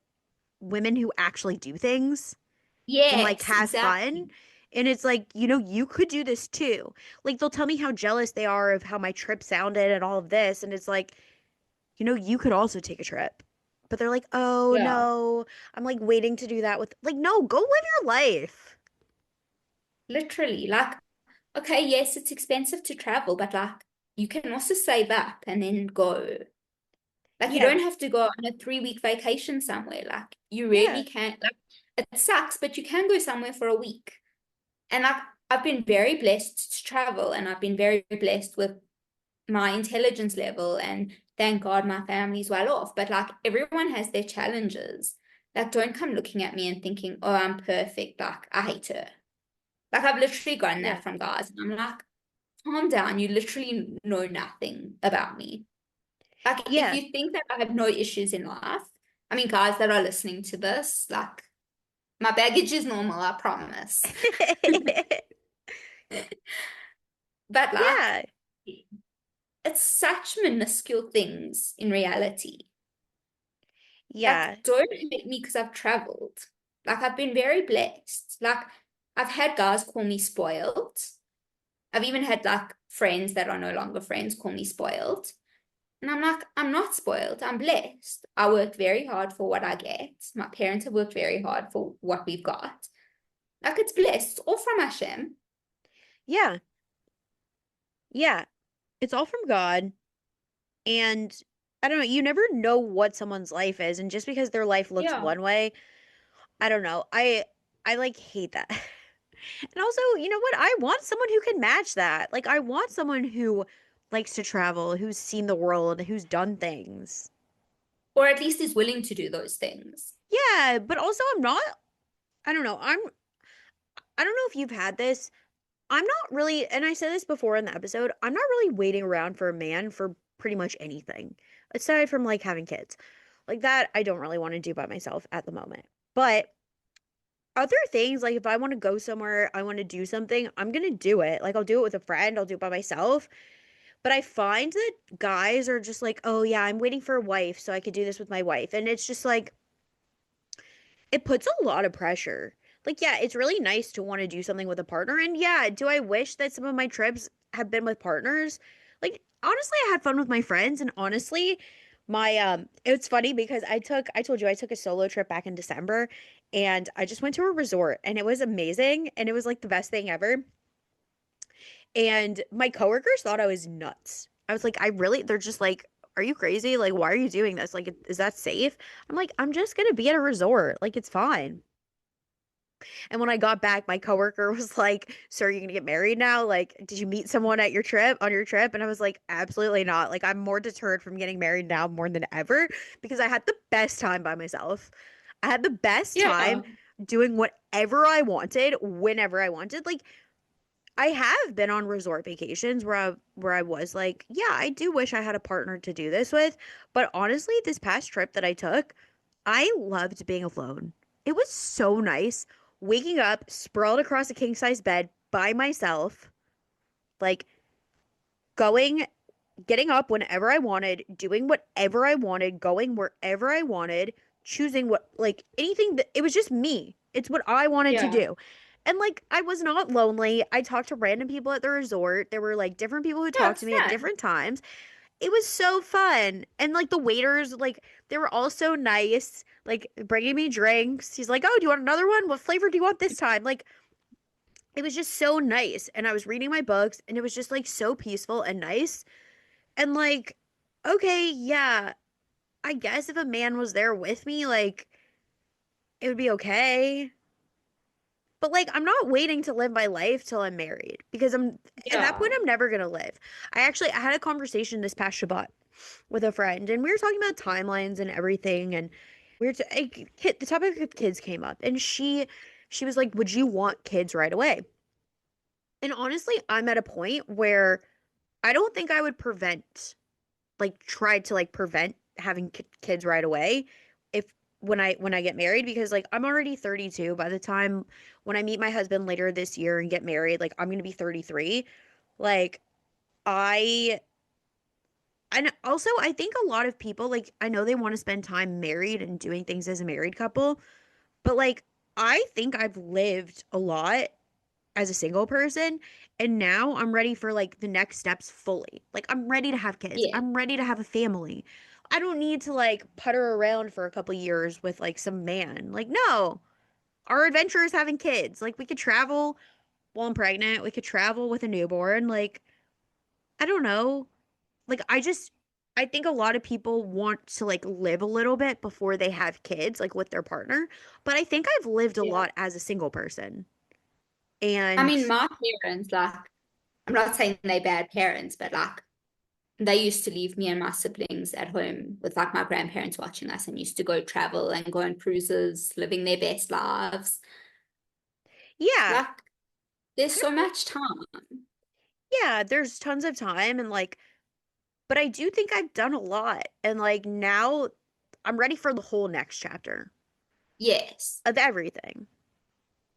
women who actually do things and like Yes, have fun. exactly. And it's like, you could do this too. Like they'll tell me how jealous they are of how my trip sounded and all of this. And it's like, you could also take a trip. But they're like, oh Yeah. no, I'm like waiting to do that with like, no, go live your life. Literally. Like, okay, yes, it's expensive to travel, but like, you can also save up and then go. Like, you Yeah, don't have to go on a 3-week vacation somewhere. Like, you yeah, really can. Like, it sucks, but you can go somewhere for a week. And like, I've been very blessed to travel, and I've been very blessed with my intelligence level, and thank God my family's well off. But like, everyone has their challenges. Like, don't come looking at me and thinking, oh, I'm perfect. Like, I hate her. Like, I've literally gotten yeah, that from guys, and I'm like, calm down. You literally know nothing about me. Like, if yeah. you think that I have no issues in life, I mean, guys that are listening to this, like, my baggage is normal, I promise. But like, Yeah, it's such minuscule things in reality. Like, yeah, don't hate me because I've traveled. Like, I've been very blessed. Like, I've had guys call me spoiled. I've even had like friends that are no longer friends call me spoiled. And I'm like, I'm not spoiled. I'm blessed. I work very hard for what I get. My parents have worked very hard for what we've got. Like, it's blessed. It's all from Hashem. yeah, yeah. It's all from God. And I don't know, you never know what someone's life is. And just because their life looks Yeah. one way, I don't know. I like hate that. And also, you know what? I want someone who can match that. Like I want someone who likes to travel, who's seen the world, who's done things. Or at least is willing to do those things. Yeah, but also I'm not I don't know. I don't know if you've had this. I'm not really, and I said this before in the episode, I'm not really waiting around for a man for pretty much anything aside from like having kids. Like that I don't really want to do by myself at the moment. But other things, like if I want to go somewhere, I want to do something, I'm gonna do it. Like I'll do it with a friend, I'll do it by myself. But I find that guys are just like, oh yeah, I'm waiting for a wife so I could do this with my wife. And it's just like, it puts a lot of pressure. Like, yeah, it's really nice to want to do something with a partner. And yeah, do I wish that some of my trips have been with partners? Like, honestly, I had fun with my friends. And honestly, it's funny because I told you I took a solo trip back in December and I just went to a resort and it was amazing. And it was like the best thing ever. And my coworkers thought I was nuts. I was like, they're just like, are you crazy? Like, why are you doing this? Like, is that safe? I'm like, I'm just gonna be at a resort. Like, it's fine. And when I got back, my coworker was like, "So are you gonna get married now? Like, did you meet someone at your trip?" And I was like, "Absolutely not. Like, I'm more deterred from getting married now more than ever because I had the best time by myself. I had the best Yeah. time doing whatever I wanted whenever I wanted. Like I have been on resort vacations where I was like, yeah, I do wish I had a partner to do this with, but honestly, this past trip that I took, I loved being alone. It was so nice waking up sprawled across a king size bed by myself, like going getting up whenever I wanted, doing whatever I wanted, going wherever I wanted, choosing what, like anything that it was just me. It's what I wanted to Yeah. do. And like I was not lonely. I talked to random people at the resort. There were like different people who Yeah, talked to it's me at fun. different times. It was so fun. And like the waiters, like they were all so nice, like bringing me drinks. He's like, "Oh, do you want another one? What flavor do you want this time?" Like it was just so nice. And I was reading my books and it was just like so peaceful and nice. And like, okay, yeah, I guess if a man was there with me, like, it would be okay. But like, I'm not waiting to live my life till I'm married because at that point Yeah. I'm never gonna live. I had a conversation this past Shabbat with a friend, and we were talking about timelines and everything, and the topic of kids came up, and she was like, "Would you want kids right away?" And honestly, I'm at a point where I don't think I would try to like prevent having kids right away if when I get married because like I'm already 32 by the time when I meet my husband later this year and get married like I'm going to be 33 like I and also I think a lot of people like I know they want to spend time married and doing things as a married couple but like I think I've lived a lot as a single person and now I'm ready for like the next steps fully. Like I'm ready to have kids. Yeah. I'm ready to have a family. I don't need to like putter around for a couple years with like some man. Like no. Our adventure is having kids. Like we could travel while I'm pregnant. We could travel with a newborn. Like I don't know. Like I think a lot of people want to like live a little bit before they have kids like with their partner, but I think I've lived a Yeah. lot as a single person. I And mean, my parents, like, I'm not saying they're bad parents, but like, they used to leave me and my siblings at home with like my grandparents watching us and used to go travel and go on cruises, living their best lives. yeah, Like, there's so much time. yeah, there's tons of time and like, but I do think I've done a lot. And like now I'm ready for the whole next chapter Yes. of everything.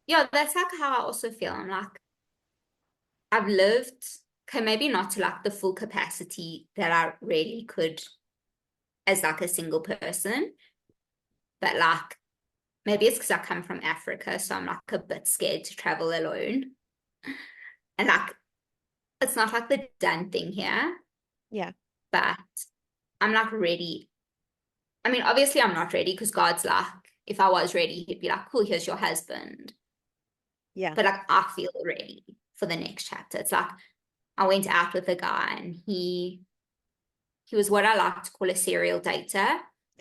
Yeah, that's like how I also feel. I'm like, I've lived, okay, maybe not to like the full capacity that I really could as like a single person, but like maybe it's because I come from Africa, so I'm like a bit scared to travel alone. And like it's not like the done thing here, Yeah. but I'm like ready. I mean, obviously I'm not ready because God's like, if I was ready, he'd be like, cool, here's your husband. Yeah. But like I feel ready for the next chapter. It's like I went out with a guy and he was what I like to call a serial dater.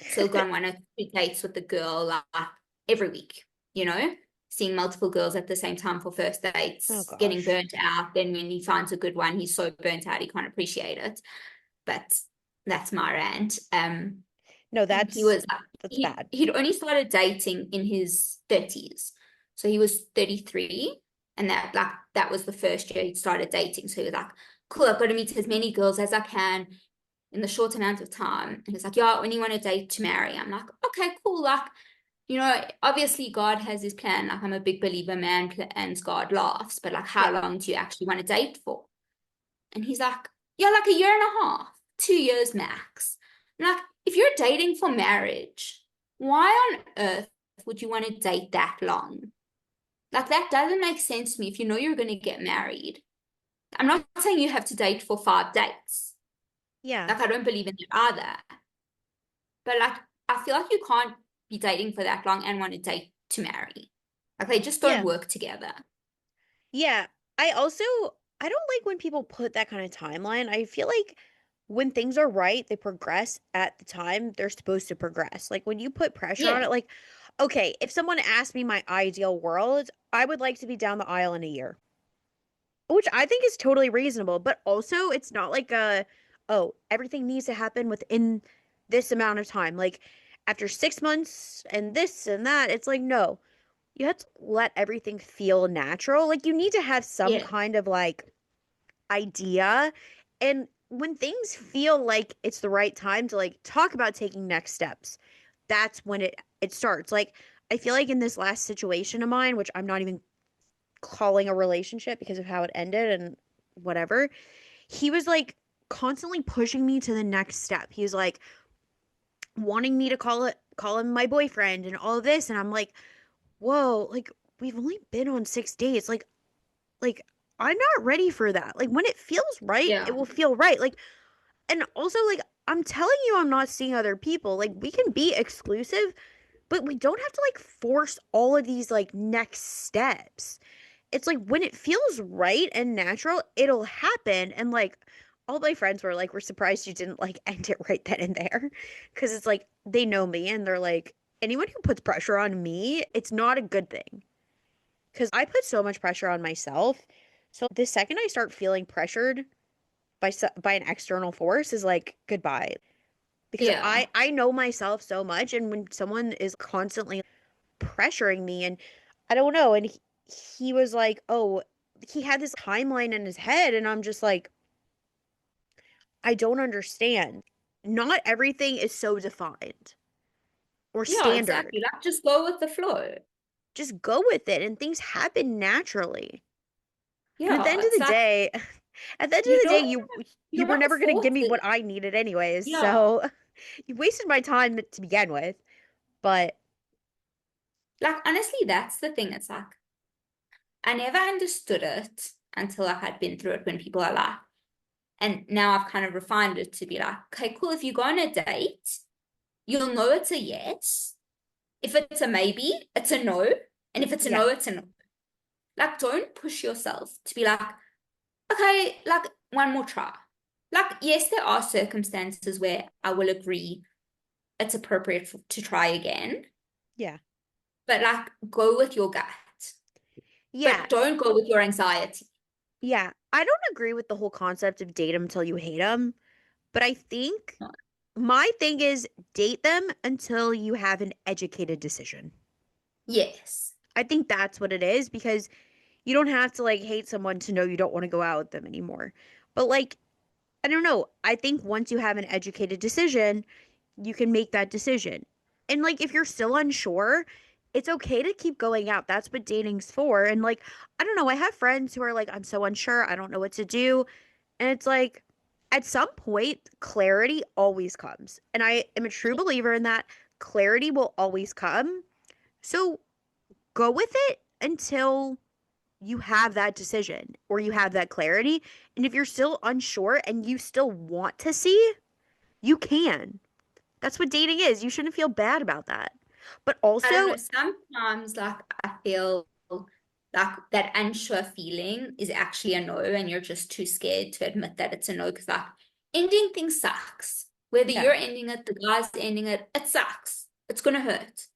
So he'll go on one or two dates with the girl like every week, you know, seeing multiple girls at the same time for first Oh dates, getting gosh. burnt out. Then when he finds a good one, he's so burnt out he can't appreciate it. But that's my rant. No, He was that's he bad. he'd only started dating in his 30s. So he was 33 and that was the first year he'd started dating. So he was like, cool, I've got to meet as many girls as I can in the short amount of time. And he's like, yeah, when you want to date to marry. I'm like, okay, cool. Like, you know, obviously God has his plan. Like I'm a big believer, man plans, God laughs. But like, how Yeah. long do you actually want to date for? And he's like, yeah, like a year and a half, 2 years max. I'm like, if you're dating for marriage, why on earth would you want to date that long? Like that doesn't make sense to me if you know you're going to get married. I'm not saying you have to date for 5 dates. Yeah. Like I don't believe in that either. But like, I feel like you can't be dating for that long and want to date to marry. Like they just don't Yeah. work together. Yeah. I also I don't like when people put that kind of timeline. I feel like when things are right, they progress at the time they're supposed to progress. Like when you put pressure on Yeah. it, like, okay, if someone asked me my ideal world, I would like to be down the aisle in a year. Which I think is totally reasonable, but also it's not like oh, everything needs to happen within this amount of time. Like after 6 months and this and that, it's like no. You have to let everything feel natural. Like you need to have some Yeah. kind of like idea. And when things feel like it's the right time to like talk about taking next steps, that's when it starts. Like I feel like in this last situation of mine, which I'm not even calling a relationship because of how it ended and whatever, he was like constantly pushing me to the next step. He was like wanting me to call him my boyfriend and all of this, and I'm like, "Whoa, like we've only been on 6 days. Like I'm not ready for that. Like when it feels right, it Yeah. will feel right. Like and also like I'm telling you I'm not seeing other people. Like we can be exclusive, but we don't have to like force all of these like next steps. It's like when it feels right and natural, it'll happen. And like all my friends were like, we're surprised you didn't like end it right then and there. Cause it's like they know me and they're like, anyone who puts pressure on me, it's not a good thing. Cause I put so much pressure on myself. So the second I start feeling pressured by an external force is like goodbye. Because Yeah. I know myself so much, and when someone is constantly pressuring me, and I don't know, and he was like, oh, he had this timeline in his head, and I'm just like, I don't understand. Not everything is so defined or Yeah, exactly. standard. Like just go with the flow. Just go with it, and things happen naturally. And at the Yeah. end of It's the like day, at the end you of the day, don't you you don't were want to never gonna give force me what it. I needed anyways. Yeah. So you wasted my time to begin with. But Like honestly, that's the thing. It's like I never understood it until I had been through it when people are like, and now I've kind of refined it to be like, okay, cool. If you go on a date, you'll know it's a yes. If it's a maybe, it's a no. And if it's a yeah, no, it's a no. Like, don't push yourself to be like, okay, like one more try. Like, yes, there are circumstances where I will agree it's appropriate to try again, yeah, but like, go with your gut, yeah. but don't go with your anxiety. Yeah, I don't agree with the whole concept of date them until you hate them, but I think my thing is date them until you have an educated decision. Yes. I think that's what it is because you don't have to like hate someone to know you don't want to go out with them anymore. But like, I don't know. I think once you have an educated decision, you can make that decision. And like, if you're still unsure, it's okay to keep going out. That's what dating's for. And like, I don't know. I have friends who are like, I'm so unsure. I don't know what to do. And it's like, at some point, clarity always comes. And I am a true believer in that clarity will always come. So go with it until you have that decision or you have that clarity. And if you're still unsure and you still want to see, you can. That's what dating is. You shouldn't feel bad about that. But I don't also, know. Sometimes, like, I feel like that unsure feeling is actually a no, and you're just too scared to admit that it's a no because, like, ending things sucks. Whether yeah, you're ending it, the guy's ending it, it sucks. It's gonna hurt.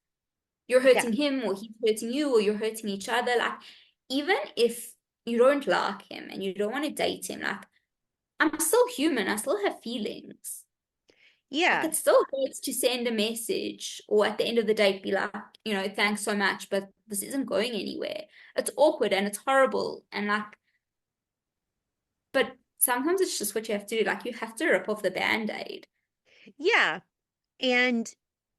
You're yeah, hurting him, or he's hurting you, or you're hurting each other. Like, even if you don't like him and you don't want to date him, like, I'm still human. I still have feelings. Like yeah, it still hurts to send a message or at the end of the day be like, thanks so much, but this isn't going anywhere. It's awkward and it's horrible. And like, but sometimes it's just what you have to do. Like you have to rip off the band-aid. yeah. And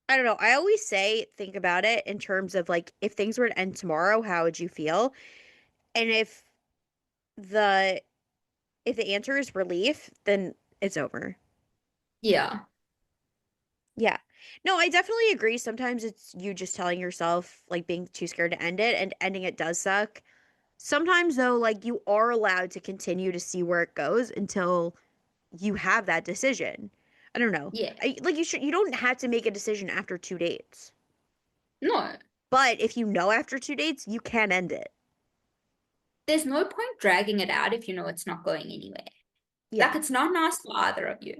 I don't know. I always say, think about it in terms of like, if things were to end tomorrow, how would you feel? And the if the answer is relief, then it's over. Yeah. Yeah. No, I definitely agree. Sometimes it's you just telling yourself, like being too scared to end it, and ending it does suck. Sometimes, though, like you are allowed to continue to see where it goes until you have that decision. I don't know. Yeah. Like you don't have to make a decision after 2 dates. No, But if you know after 2 dates, you can end it. there's no point dragging it out if you know it's not going anywhere. Like Yeah. it's not nice for either of you.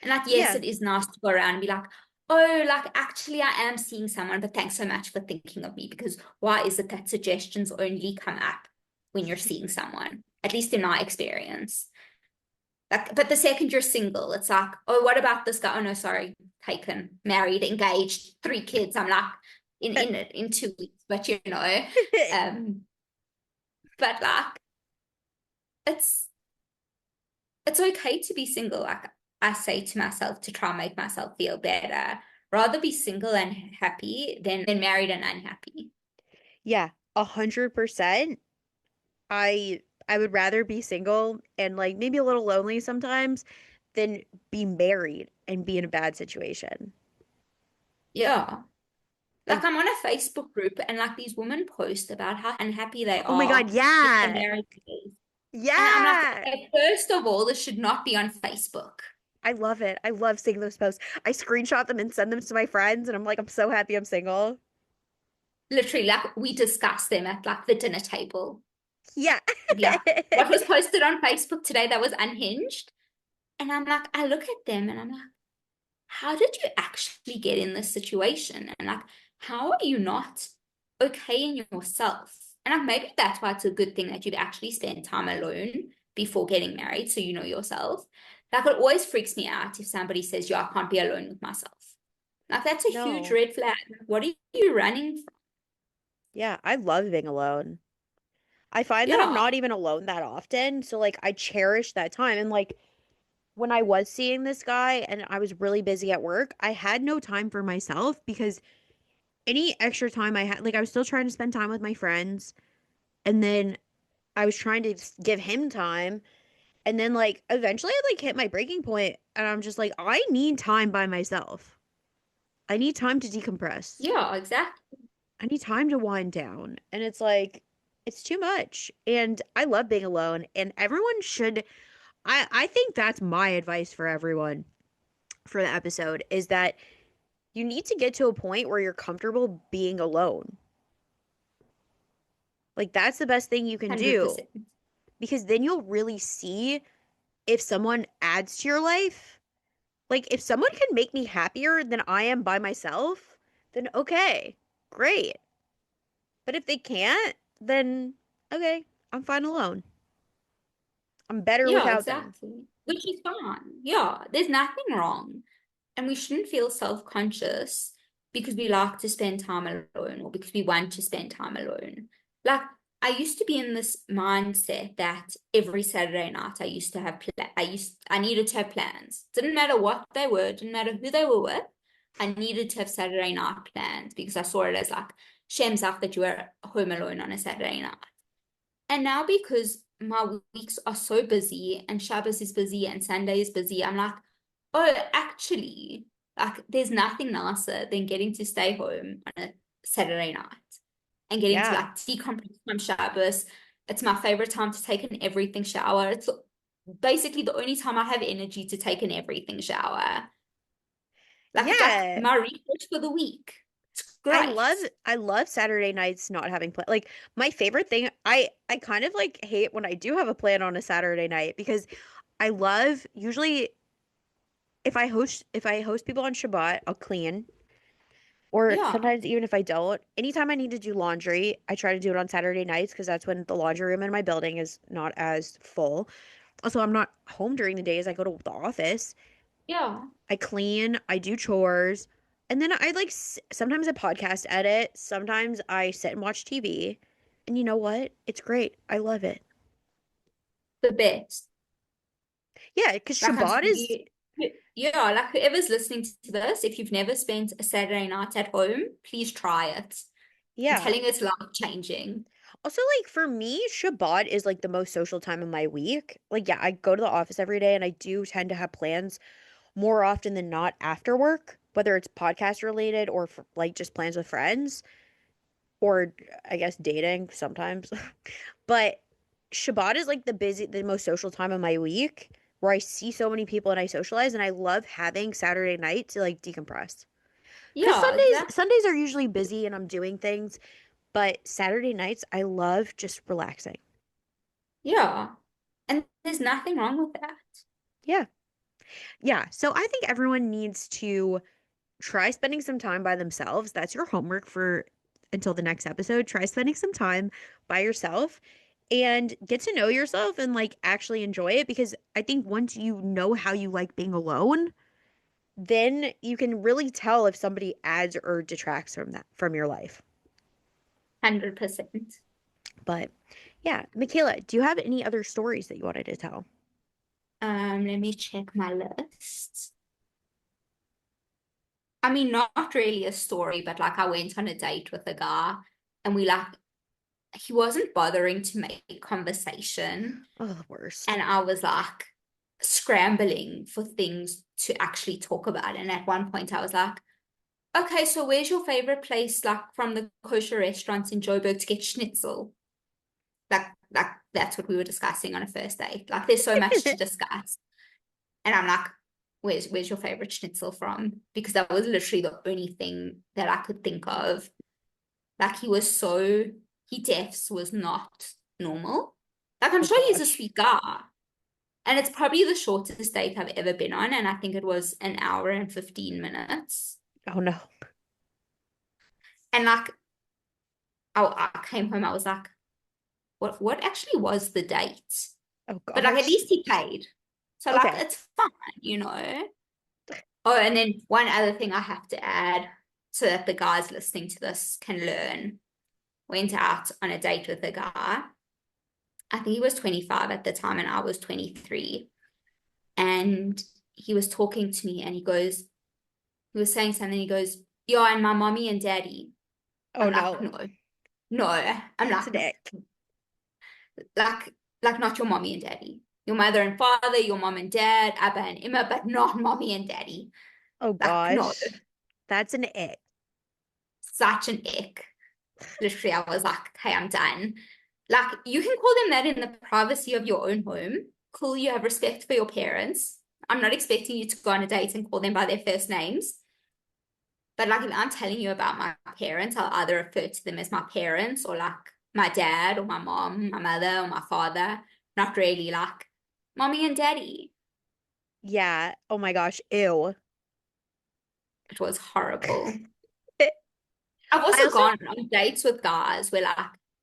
And like, yes, Yeah. it is nice to go around and be like, oh, like actually I am seeing someone, but thanks so much for thinking of me. Because why is it that suggestions only come up when you're seeing someone? At least in my experience. Like, but the second you're single, it's like, oh, what about this guy? Oh no, sorry, taken, married, engaged, 3 kids. I'm like, in 2 weeks, but um, but like it's it's okay to be single. Like I say to myself to try and make myself feel better. Rather be single and happy than married and unhappy. Yeah, 100%. I would rather be single and like maybe a little lonely sometimes than be married and be in a bad situation. Yeah. Like Like, I'm on a Facebook group and like these women post about how unhappy they oh my God, are in their yeah. married life. And I'm like, Yeah. okay, first of all, this should not be on Facebook. I love it. I love seeing those posts. I screenshot them and send them to my friends, and I'm like, I'm so happy I'm single. Literally, like we discussed them at like the dinner table. Yeah. Yeah. What was posted on Facebook today that was unhinged? And I'm like, I look at them and I'm like, how did you actually get in this situation? And like, how are you not okay in yourself? And like, maybe that's why it's a good thing that you've actually spent time alone before getting married, so you know yourself. Like, it always freaks me out if somebody says, "Yeah, I can't be alone with myself." Like, that's a huge No. red flag. What are you running from? Yeah, I love being alone. I find that I'm Yeah, not even alone that often, so like I cherish that time. And like when I was seeing this guy and I was really busy at work, I had no time for myself because any extra time I had, like I was still trying to spend time with my friends, and then I was trying to give him time. And then like eventually I like hit my breaking point and I'm just like, I need time by myself. I need time to decompress. yeah, exactly. I need time to wind down. And it's like, it's too much. And I love being alone. And everyone should, I think that's my advice for everyone for the episode is that you need to get to a point where you're comfortable being alone. Like that's the best thing you can do 100%. because then you'll really see if someone adds to your life. Like if someone can make me happier than I am by myself, then okay, great. But if they can't, then okay, I'm fine alone. I'm better Yeah, without them. exactly. Which is fine. Yeah, there's nothing wrong. And we shouldn't feel self-conscious because we like to spend time alone or because we want to spend time alone. Like I used to be in this mindset that every Saturday night I used to have I needed to have plans. Didn't matter what they were, didn't matter who they were with. I needed to have Saturday night plans because I saw it as like shame's up that you were home alone on a Saturday night. And now because my weeks are so busy and Shabbos is busy and Sunday is busy, I'm like, oh, actually, like there's nothing nicer than getting to stay home on a Saturday night and getting to Yeah. like decompress from Shabbos. It's my favorite time to take an everything shower. It's basically the only time I have energy to take an everything shower. Like it's like Yeah. my refresh for the week. It's I great. love I love Saturday nights not having plan. Like my favorite thing, I kind of like hate when I do have a plan on a Saturday night because I love usually if I host people on Shabbat, I'll clean. Or Yeah. sometimes even if I don't, anytime I need to do laundry, I try to do it on Saturday nights because that's when the laundry room in my building is not as full. Also, I'm not home during the days. I go to the office. Yeah. I clean, I do chores, and then I like sometimes I podcast edit, sometimes I sit and watch TV. And you know what? It's great. I love it. The best. Yeah, because Like I'm Shabbat is, telling you, yeah, like whoever's listening to this, if you've never spent a Saturday night at home, please try it. I'm yeah. telling you, it's life changing. Also, like for me, Shabbat is like the most social time of my week. Like, yeah, I go to the office every day and I do tend to have plans more often than not after work, whether it's podcast related or for, like just plans with friends or I guess dating sometimes. But Shabbat is like the most social time of my week where I see so many people and I socialize and I love having Saturday night to like decompress. Because Yeah, exactly. Sundays are usually busy and I'm doing things, but Saturday nights I love just relaxing. Yeah. And there's nothing wrong with that. Yeah. Yeah. So I think everyone needs to try spending some time by themselves. That's your homework for until the next episode. Try spending some time by yourself and get to know yourself and like actually enjoy it because I think once you know how you like being alone, then you can really tell if somebody adds or detracts from that from your life. 100%. But yeah, Michaela, do you have any other stories that you wanted to tell? Let me check my list. I mean, not really a story, but like I went on a date with a guy and he wasn't bothering to make conversation. Oh, the worst. And I was like scrambling for things to actually talk about. And at one point I was like, okay, so where's your favorite place, like from the kosher restaurants in Joburg to get schnitzel? Like that's what we were discussing on a first date. Like there's so much to discuss. And I'm like, where's your favorite schnitzel from? Because that was literally the only thing that I could think of. Like he defs was not normal. Like I'm Oh sure he's a gosh. sweet guy. And it's probably the shortest date I've ever been on. And I think it was an hour and 15 minutes. Oh no. And like I came home, I was like, what actually was the date? Oh But like at gosh. least he paid. So like Okay. it's fine, you know. Oh, and then one other thing I have to add so that the guys listening to this can learn. Went out on a date with a guy. I think he was 25 at the time and I was 23. And he was talking to me and he was saying something. He goes, yeah, and my mommy and daddy. Oh I'm like, no. no, no. I'm That's like, an ick. like, like not your mommy and daddy. Your mother and father, your mom and dad, Abba and Emma, but not mommy and daddy. Oh Like, no, gosh. That's an ick. such an ick. Literally, I was like, okay, I'm done. Like, you can call them that in the privacy of your own home. Cool, you have respect for your parents. I'm not expecting you to go on a date and call them by their first names. But like, if I'm telling you about my parents, I'll either refer to them as my parents or like my dad or my mom, my mother or my father. Not really like mommy and daddy. Yeah. Oh my gosh. Ew. It was horrible. I I've also also, gone on dates with guys where like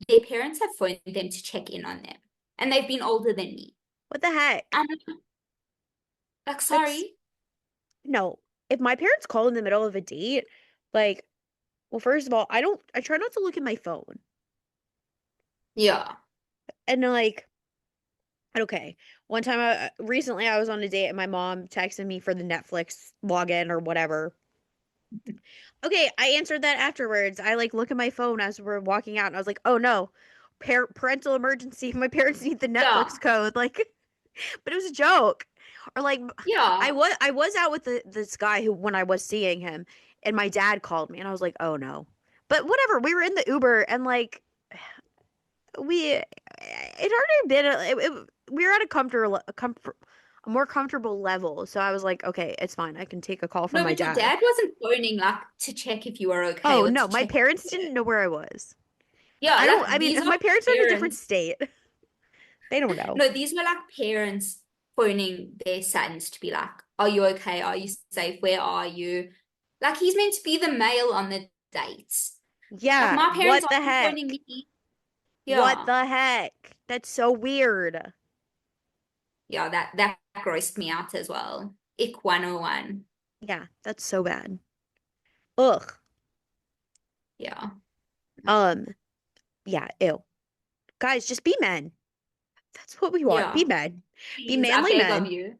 their parents have phoned them to check in on them and they've been older than me. what the heck? I'm like, That's sorry. no. If my parents call in the middle of a date, like, well, first of all, I try not to look at my phone. Yeah. And like, okay, one time recently I was on a date and my mom texted me for the Netflix login or whatever. Okay, I answered that afterwards. I like look at my phone as we're walking out and I was like, "Oh no. Parental emergency. My parents need the Yeah. Netflix code." Like, but it was a joke. Or like Yeah. I was out with this guy who when I was seeing him and my dad called me and I was like, "Oh no." But whatever, we were in the Uber and like it already been we were at a more comfortable level. So I was like, "Okay, it's fine. I can take a call from No, my but your dad." dad wasn't phoning like to check if you were okay Oh, or no, to my check. parents didn't know where I was. Yeah, I like mean, these were my parents are in a different parents. state. They don't know. No, these were like parents phoning their sons to be like, are you okay? Are you safe? Where are you? Like he's meant to be the male on the dates. Like Yeah, my parents what the aren't phoning heck? me. What Yeah. the heck? That's so weird. Yeah, that grossed me out as well. Ick 101. Yeah, that's so bad. Ugh. Yeah. Um, yeah, ew. Guys, just be men. That's what we want. Be Yeah. men. Be Please, I manly beg of men. you.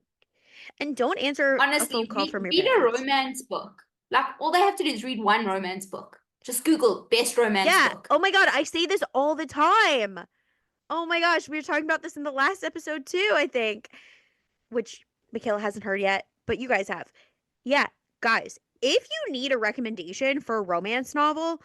And don't answer a phone Honestly, call from your read a parents. romance book. Like all they have to do is read one romance book. Just Google best romance Yeah. book. Oh my God, I say this all the time. Oh my gosh, we were talking about this in the last episode too, I think, which Michaela hasn't heard yet, but you guys have. Yeah, guys, if you need a recommendation for a romance novel,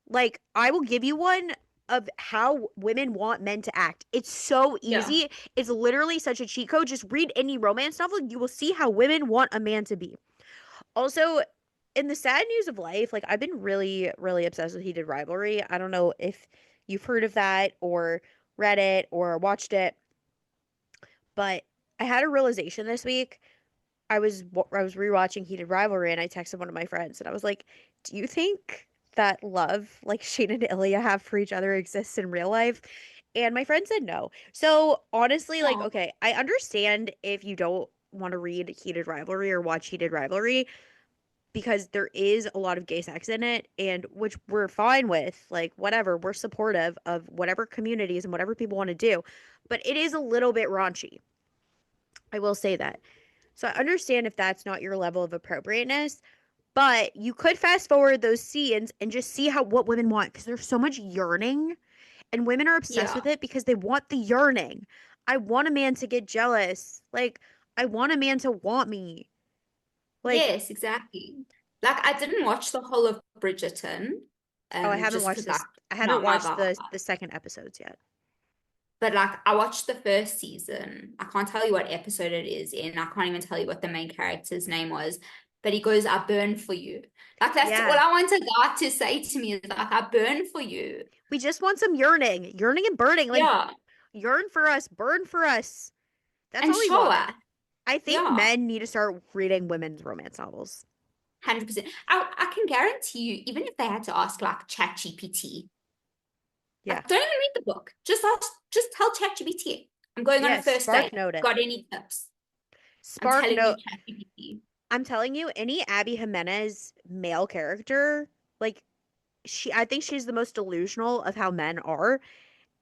like I will give you one of how women want men to act. It's so Yeah. easy. It's literally such a cheat code. Just read any romance novel, you will see how women want a man to be. Also, in the sad news of life, like I've been really, really obsessed with Heated Rivalry. I don't know if you've heard of that or read it or watched it, but I had a realization this week. I was rewatching Heated Rivalry and I texted one of my friends and I was like, "Do you think that love like Shane and Ilya have for each other exists in real life?" And my friend said no. So honestly, like, Oh, okay, I understand if you don't want to read Heated Rivalry or watch Heated Rivalry because there is a lot of gay sex in it, and which we're fine with. Like, whatever, we're supportive of whatever communities and whatever people want to do. But it is a little bit raunchy. I will say that. So I understand if that's not your level of appropriateness, but you could fast forward those scenes and just see how what women want because there's so much yearning and women are obsessed Yeah. with it because they want the yearning. I want a man to get jealous. Like, I want a man to want me. Like, Yes, exactly. Like I didn't watch the whole of Bridgerton, oh, I haven't just watched because like this. I haven't not my watched vibe. the second episodes yet. But like I watched the first season. I can't tell you what episode it is in. I can't even tell you what the main character's name was. But he goes, I burn for you. Like that's all Yeah. I want a guy to say to me is like, I burn for you. We just want some yearning. Yearning and burning. Like, Yeah. yearn for us, burn for us. That's And all we show want. us. I think Yeah. men need to start reading women's romance novels. 100%. I can guarantee you, even if they had to ask like ChatGPT, Yeah. like don't even read the book. Just tell ChatGPT, I'm going on a Yes. first Spark date. note it. Got any tips? I'm Spark telling you, note. ChatGPT. I'm telling you, any Abby Jimenez male character, like I think she's the most delusional of how men are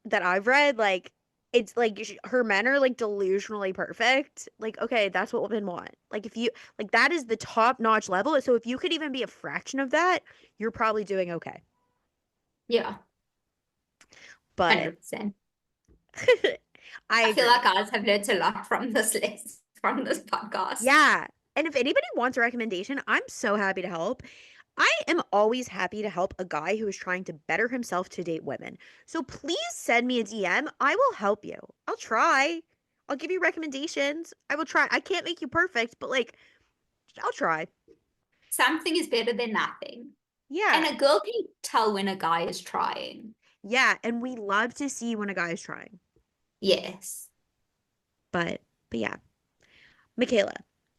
that I've read. Like, it's like her men are like delusionally perfect. Like, okay, that's what women want. Like, if you like that is the top notch level. So if you could even be a fraction of that, you're probably doing okay. Yeah, But 100%. I I feel like agree. guys have learned a lot from this list, from this podcast. Yeah. And if anybody wants a recommendation, I'm so happy to help. I am always happy to help a guy who is trying to better himself to date women. So please send me a DM. I will help you. I'll try. I'll give you recommendations. I will try. I can't make you perfect, but like, I'll try. Something is better than nothing. And Yeah. a girl can tell when a guy is trying. Yeah. And we love to see when a guy is trying. Yes. But, but yeah. Michaela,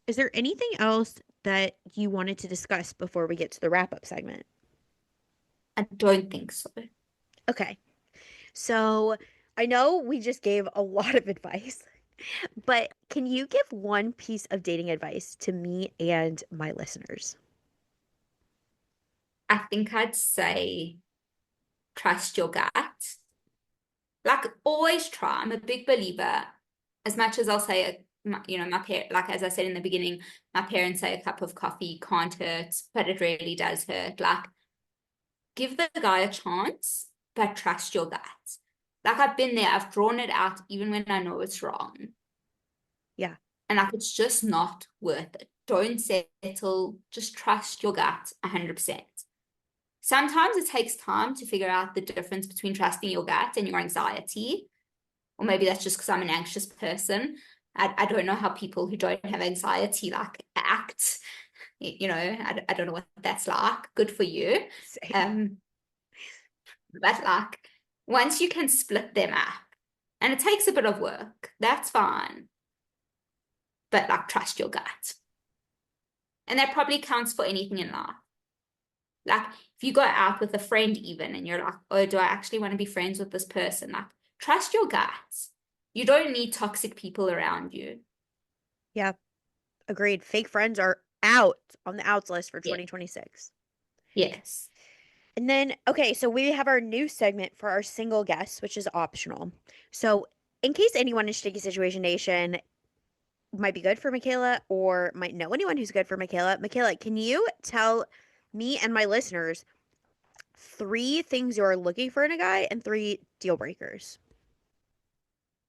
is there anything else that you wanted to discuss before we get to the wrap up segment? I don't think so. Okay. So I know we just gave a lot of advice, but can you give one piece of dating advice to me and my listeners? I think I'd say trust your gut. Like always try. I'm a big believer. As much as I'll say, my parent, like as I said in the beginning, my parents say a cup of coffee can't hurt, but it really does hurt. Like give the guy a chance, but trust your gut. Like I've been there, I've drawn it out even when I know it's wrong. Yeah. And like it's just not worth it. Don't settle, just trust your gut 100%. Sometimes it takes time to figure out the difference between trusting your gut and your anxiety. Or maybe that's just because I'm an anxious person. I don't know how people who don't have anxiety like act. I don't know what that's like. Good for you. Same. Um, but like once you can split them up, and it takes a bit of work, that's fine. But like trust your gut. And that probably counts for anything in life. Like if you go out with a friend even and you're like, oh, do I actually want to be friends with this person? Like trust your guts. You don't need toxic people around you. Yeah. Agreed. Fake friends are out on the outs list for Yeah. 2026. Yes. And then, okay, so we have our new segment for our single guests, which is optional. So, in case anyone in Sticky Situation Nation might be good for Michaela or might know anyone who's good for Michaela, Michaela, can you tell me and my listeners three things you're looking for in a guy and three deal breakers?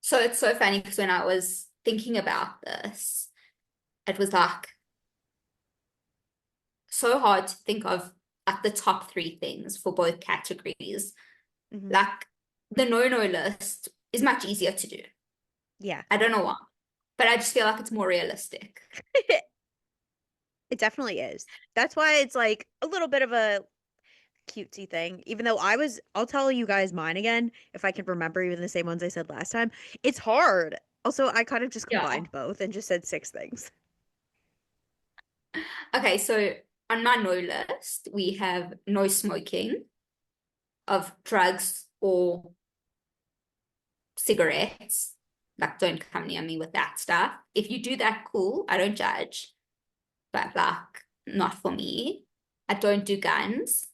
So it's so funny because when I was thinking about this, it was like so hard to think of like the top three things for both categories. Hmm. Like the no-no list is much easier to do. Yeah, I don't know why, but I just feel like it's more realistic. it definitely is. That's why it's like a little bit of a cutesy thing. Even though I'll tell you guys mine again if I can remember even the same ones I said last time. It's hard. Also, I kind of just Yeah. combined both and just said six things. Okay, so on my no list, we have no smoking of drugs or cigarettes. Like, don't come near me with that stuff. If you do that, cool. I don't judge, but like, not for me. I don't do guns.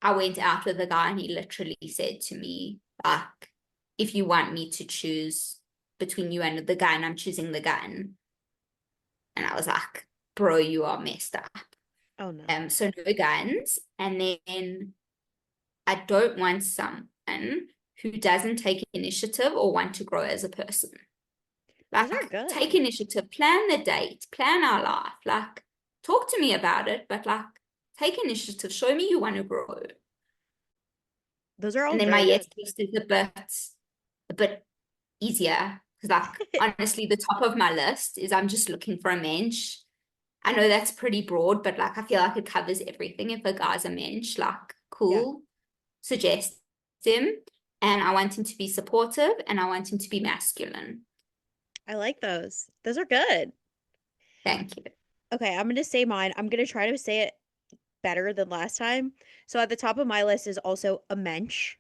I went out with a guy and he literally said to me, like, if you want me to choose between you and the gun, I'm choosing the gun. And I was like, bro, you are messed up. Oh no. So no guns. And then I don't want someone who doesn't take initiative or want to grow as a person. Those are Like, take good. initiative, plan the date, plan our life. Like, talk to me about it, but like, take initiative, show me you want to grow. Those are all And then my very yes good. list is a bit easier. Because like honestly, the top of my list is I'm just looking for a mensch. I know that's pretty broad, but like I feel like it covers everything. If a guy's a mensch, like Yeah, cool, suggest him. And I want him to be supportive and I want him to be masculine. I like those. Those are good. Thank you. Okay, I'm gonna say mine. I'm gonna try to say it better than last time. So at the top of my list is also a mensch.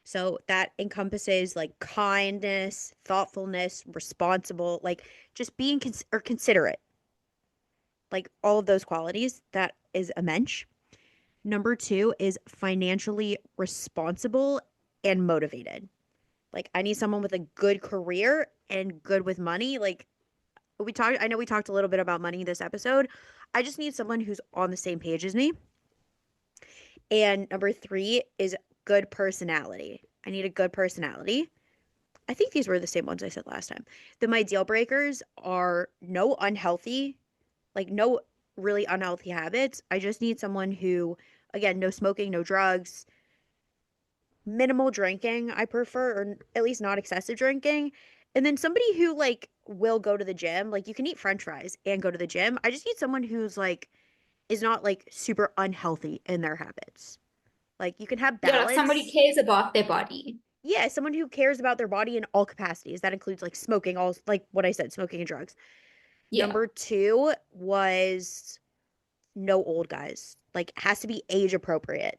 So that encompasses like kindness, thoughtfulness, responsible, like just being or considerate, like all of those qualities. That is a mensch. Number two is financially responsible and motivated. Like I need someone with a good career and good with money. Like I know we talked a little bit about money this episode. I just need someone who's on the same page as me. And number three is good personality. I need a good personality. I think these were the same ones I said last time. Then my deal breakers are no unhealthy, like no really unhealthy habits. I just need someone who, again, no smoking, no drugs, minimal drinking, I prefer, or at least not excessive drinking. And then somebody who like will go to the gym. Like you can eat french fries and go to the gym. I just need someone who's like is not like super unhealthy in their habits. Like you can have Yeah, like somebody balance. cares about their body. Yeah, someone who cares about their body in all capacities. That includes like smoking, all like what I said, smoking and drugs. Yeah. Number two was no old guys. Like has to be age appropriate.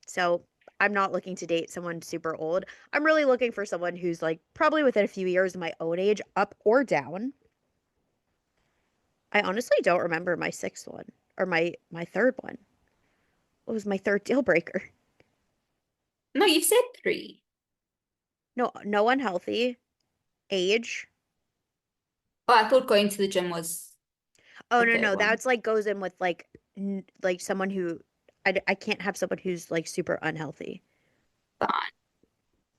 So I'm not looking to date someone super old. I'm really looking for someone who's like probably within a few years of my own age, up or down. I honestly don't remember my sixth one or my third one. What was my third deal breaker? No, you said three. No, no unhealthy, age. Oh, I thought going to the gym was Oh the no, third no, one. that's like goes in with like like someone who I can't have someone who's like super unhealthy. Fine.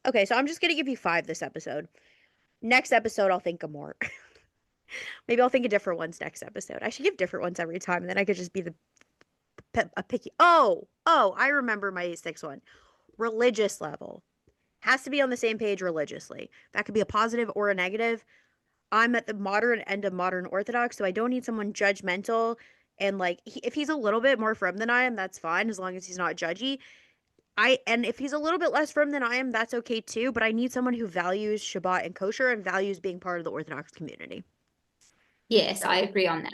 Okay, so I'm just gonna give you five this episode. Next episode, I'll think of more. Maybe I'll think of different ones next episode. I should give different ones every time, and then I could just be a picky. Oh, I remember my sixth one. Religious level has to be on the same page religiously. That could be a positive or a negative. I'm at the modern end of modern Orthodox, so I don't need someone judgmental. And like, if he's a little bit more firm than I am, that's fine as long as he's not judgy. And if he's a little bit less firm than I am, that's okay too. But I need someone who values Shabbat and kosher and values being part of the Orthodox community. Yes, I So agree on that.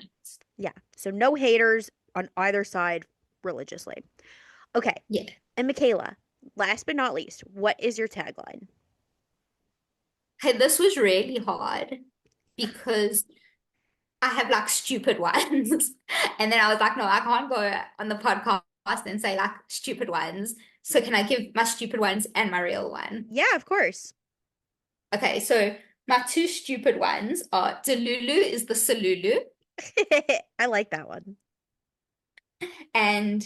yeah, so no haters on either side religiously. Okay, Yeah. and Michaela, last but not least, what is your tagline? Hey, this was really hard because I have like stupid ones. And then I was like, no, I can't go on the podcast and say like stupid ones. So can I give my stupid ones and my real one? Yeah, of course. Okay, so my two stupid ones are Delulu is the Salulu, I like that one. and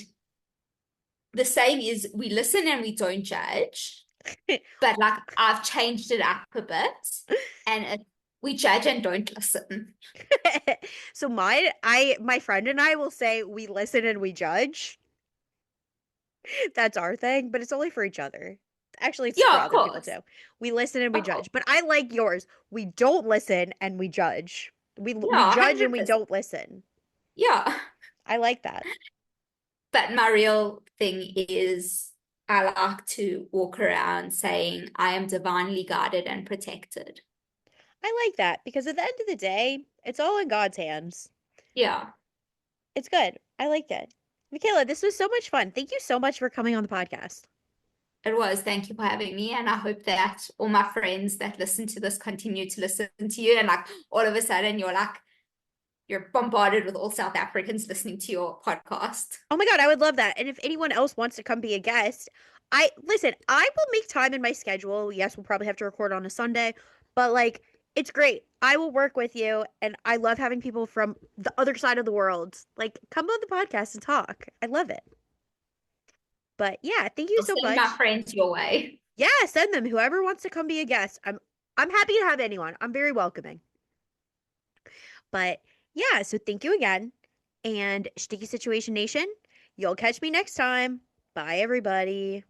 the saying is we listen and we don't judge. But like I've changed it up a bit, and we judge and don't listen. So my friend and I will say we listen and we judge. That's our thing, but it's only for each other. Actually, it's for Yeah, of other people course. too. We listen and we Of course. judge. But I like yours. We don't listen and we judge. We Yeah, judge and we 100%. don't listen. Yeah. I like that. But my real thing is I like to walk around saying I am divinely guarded and protected. I like that because at the end of the day, it's all in God's hands. Yeah. It's good. I like that. Michaela, this was so much fun. Thank you so much for coming on the podcast. It was. Thank you for having me. And I hope that all my friends that listen to this continue to listen to you. And like all of a sudden you're bombarded with all South Africans listening to your podcast. Oh my God, I would love that. And if anyone else wants to come be a guest, I listen, I will make time in my schedule. Yes, we'll probably have to record on a Sunday, but like it's great. I will work with you and I love having people from the other side of the world. Like come on the podcast and talk. I love it. But yeah, thank you I'll so send my much. friends your way. Yeah, send them. Whoever wants to come be a guest. I'm happy to have anyone. I'm very welcoming. But yeah, so thank you again. And Sticky Situation Nation, you'll catch me next time. Bye, everybody.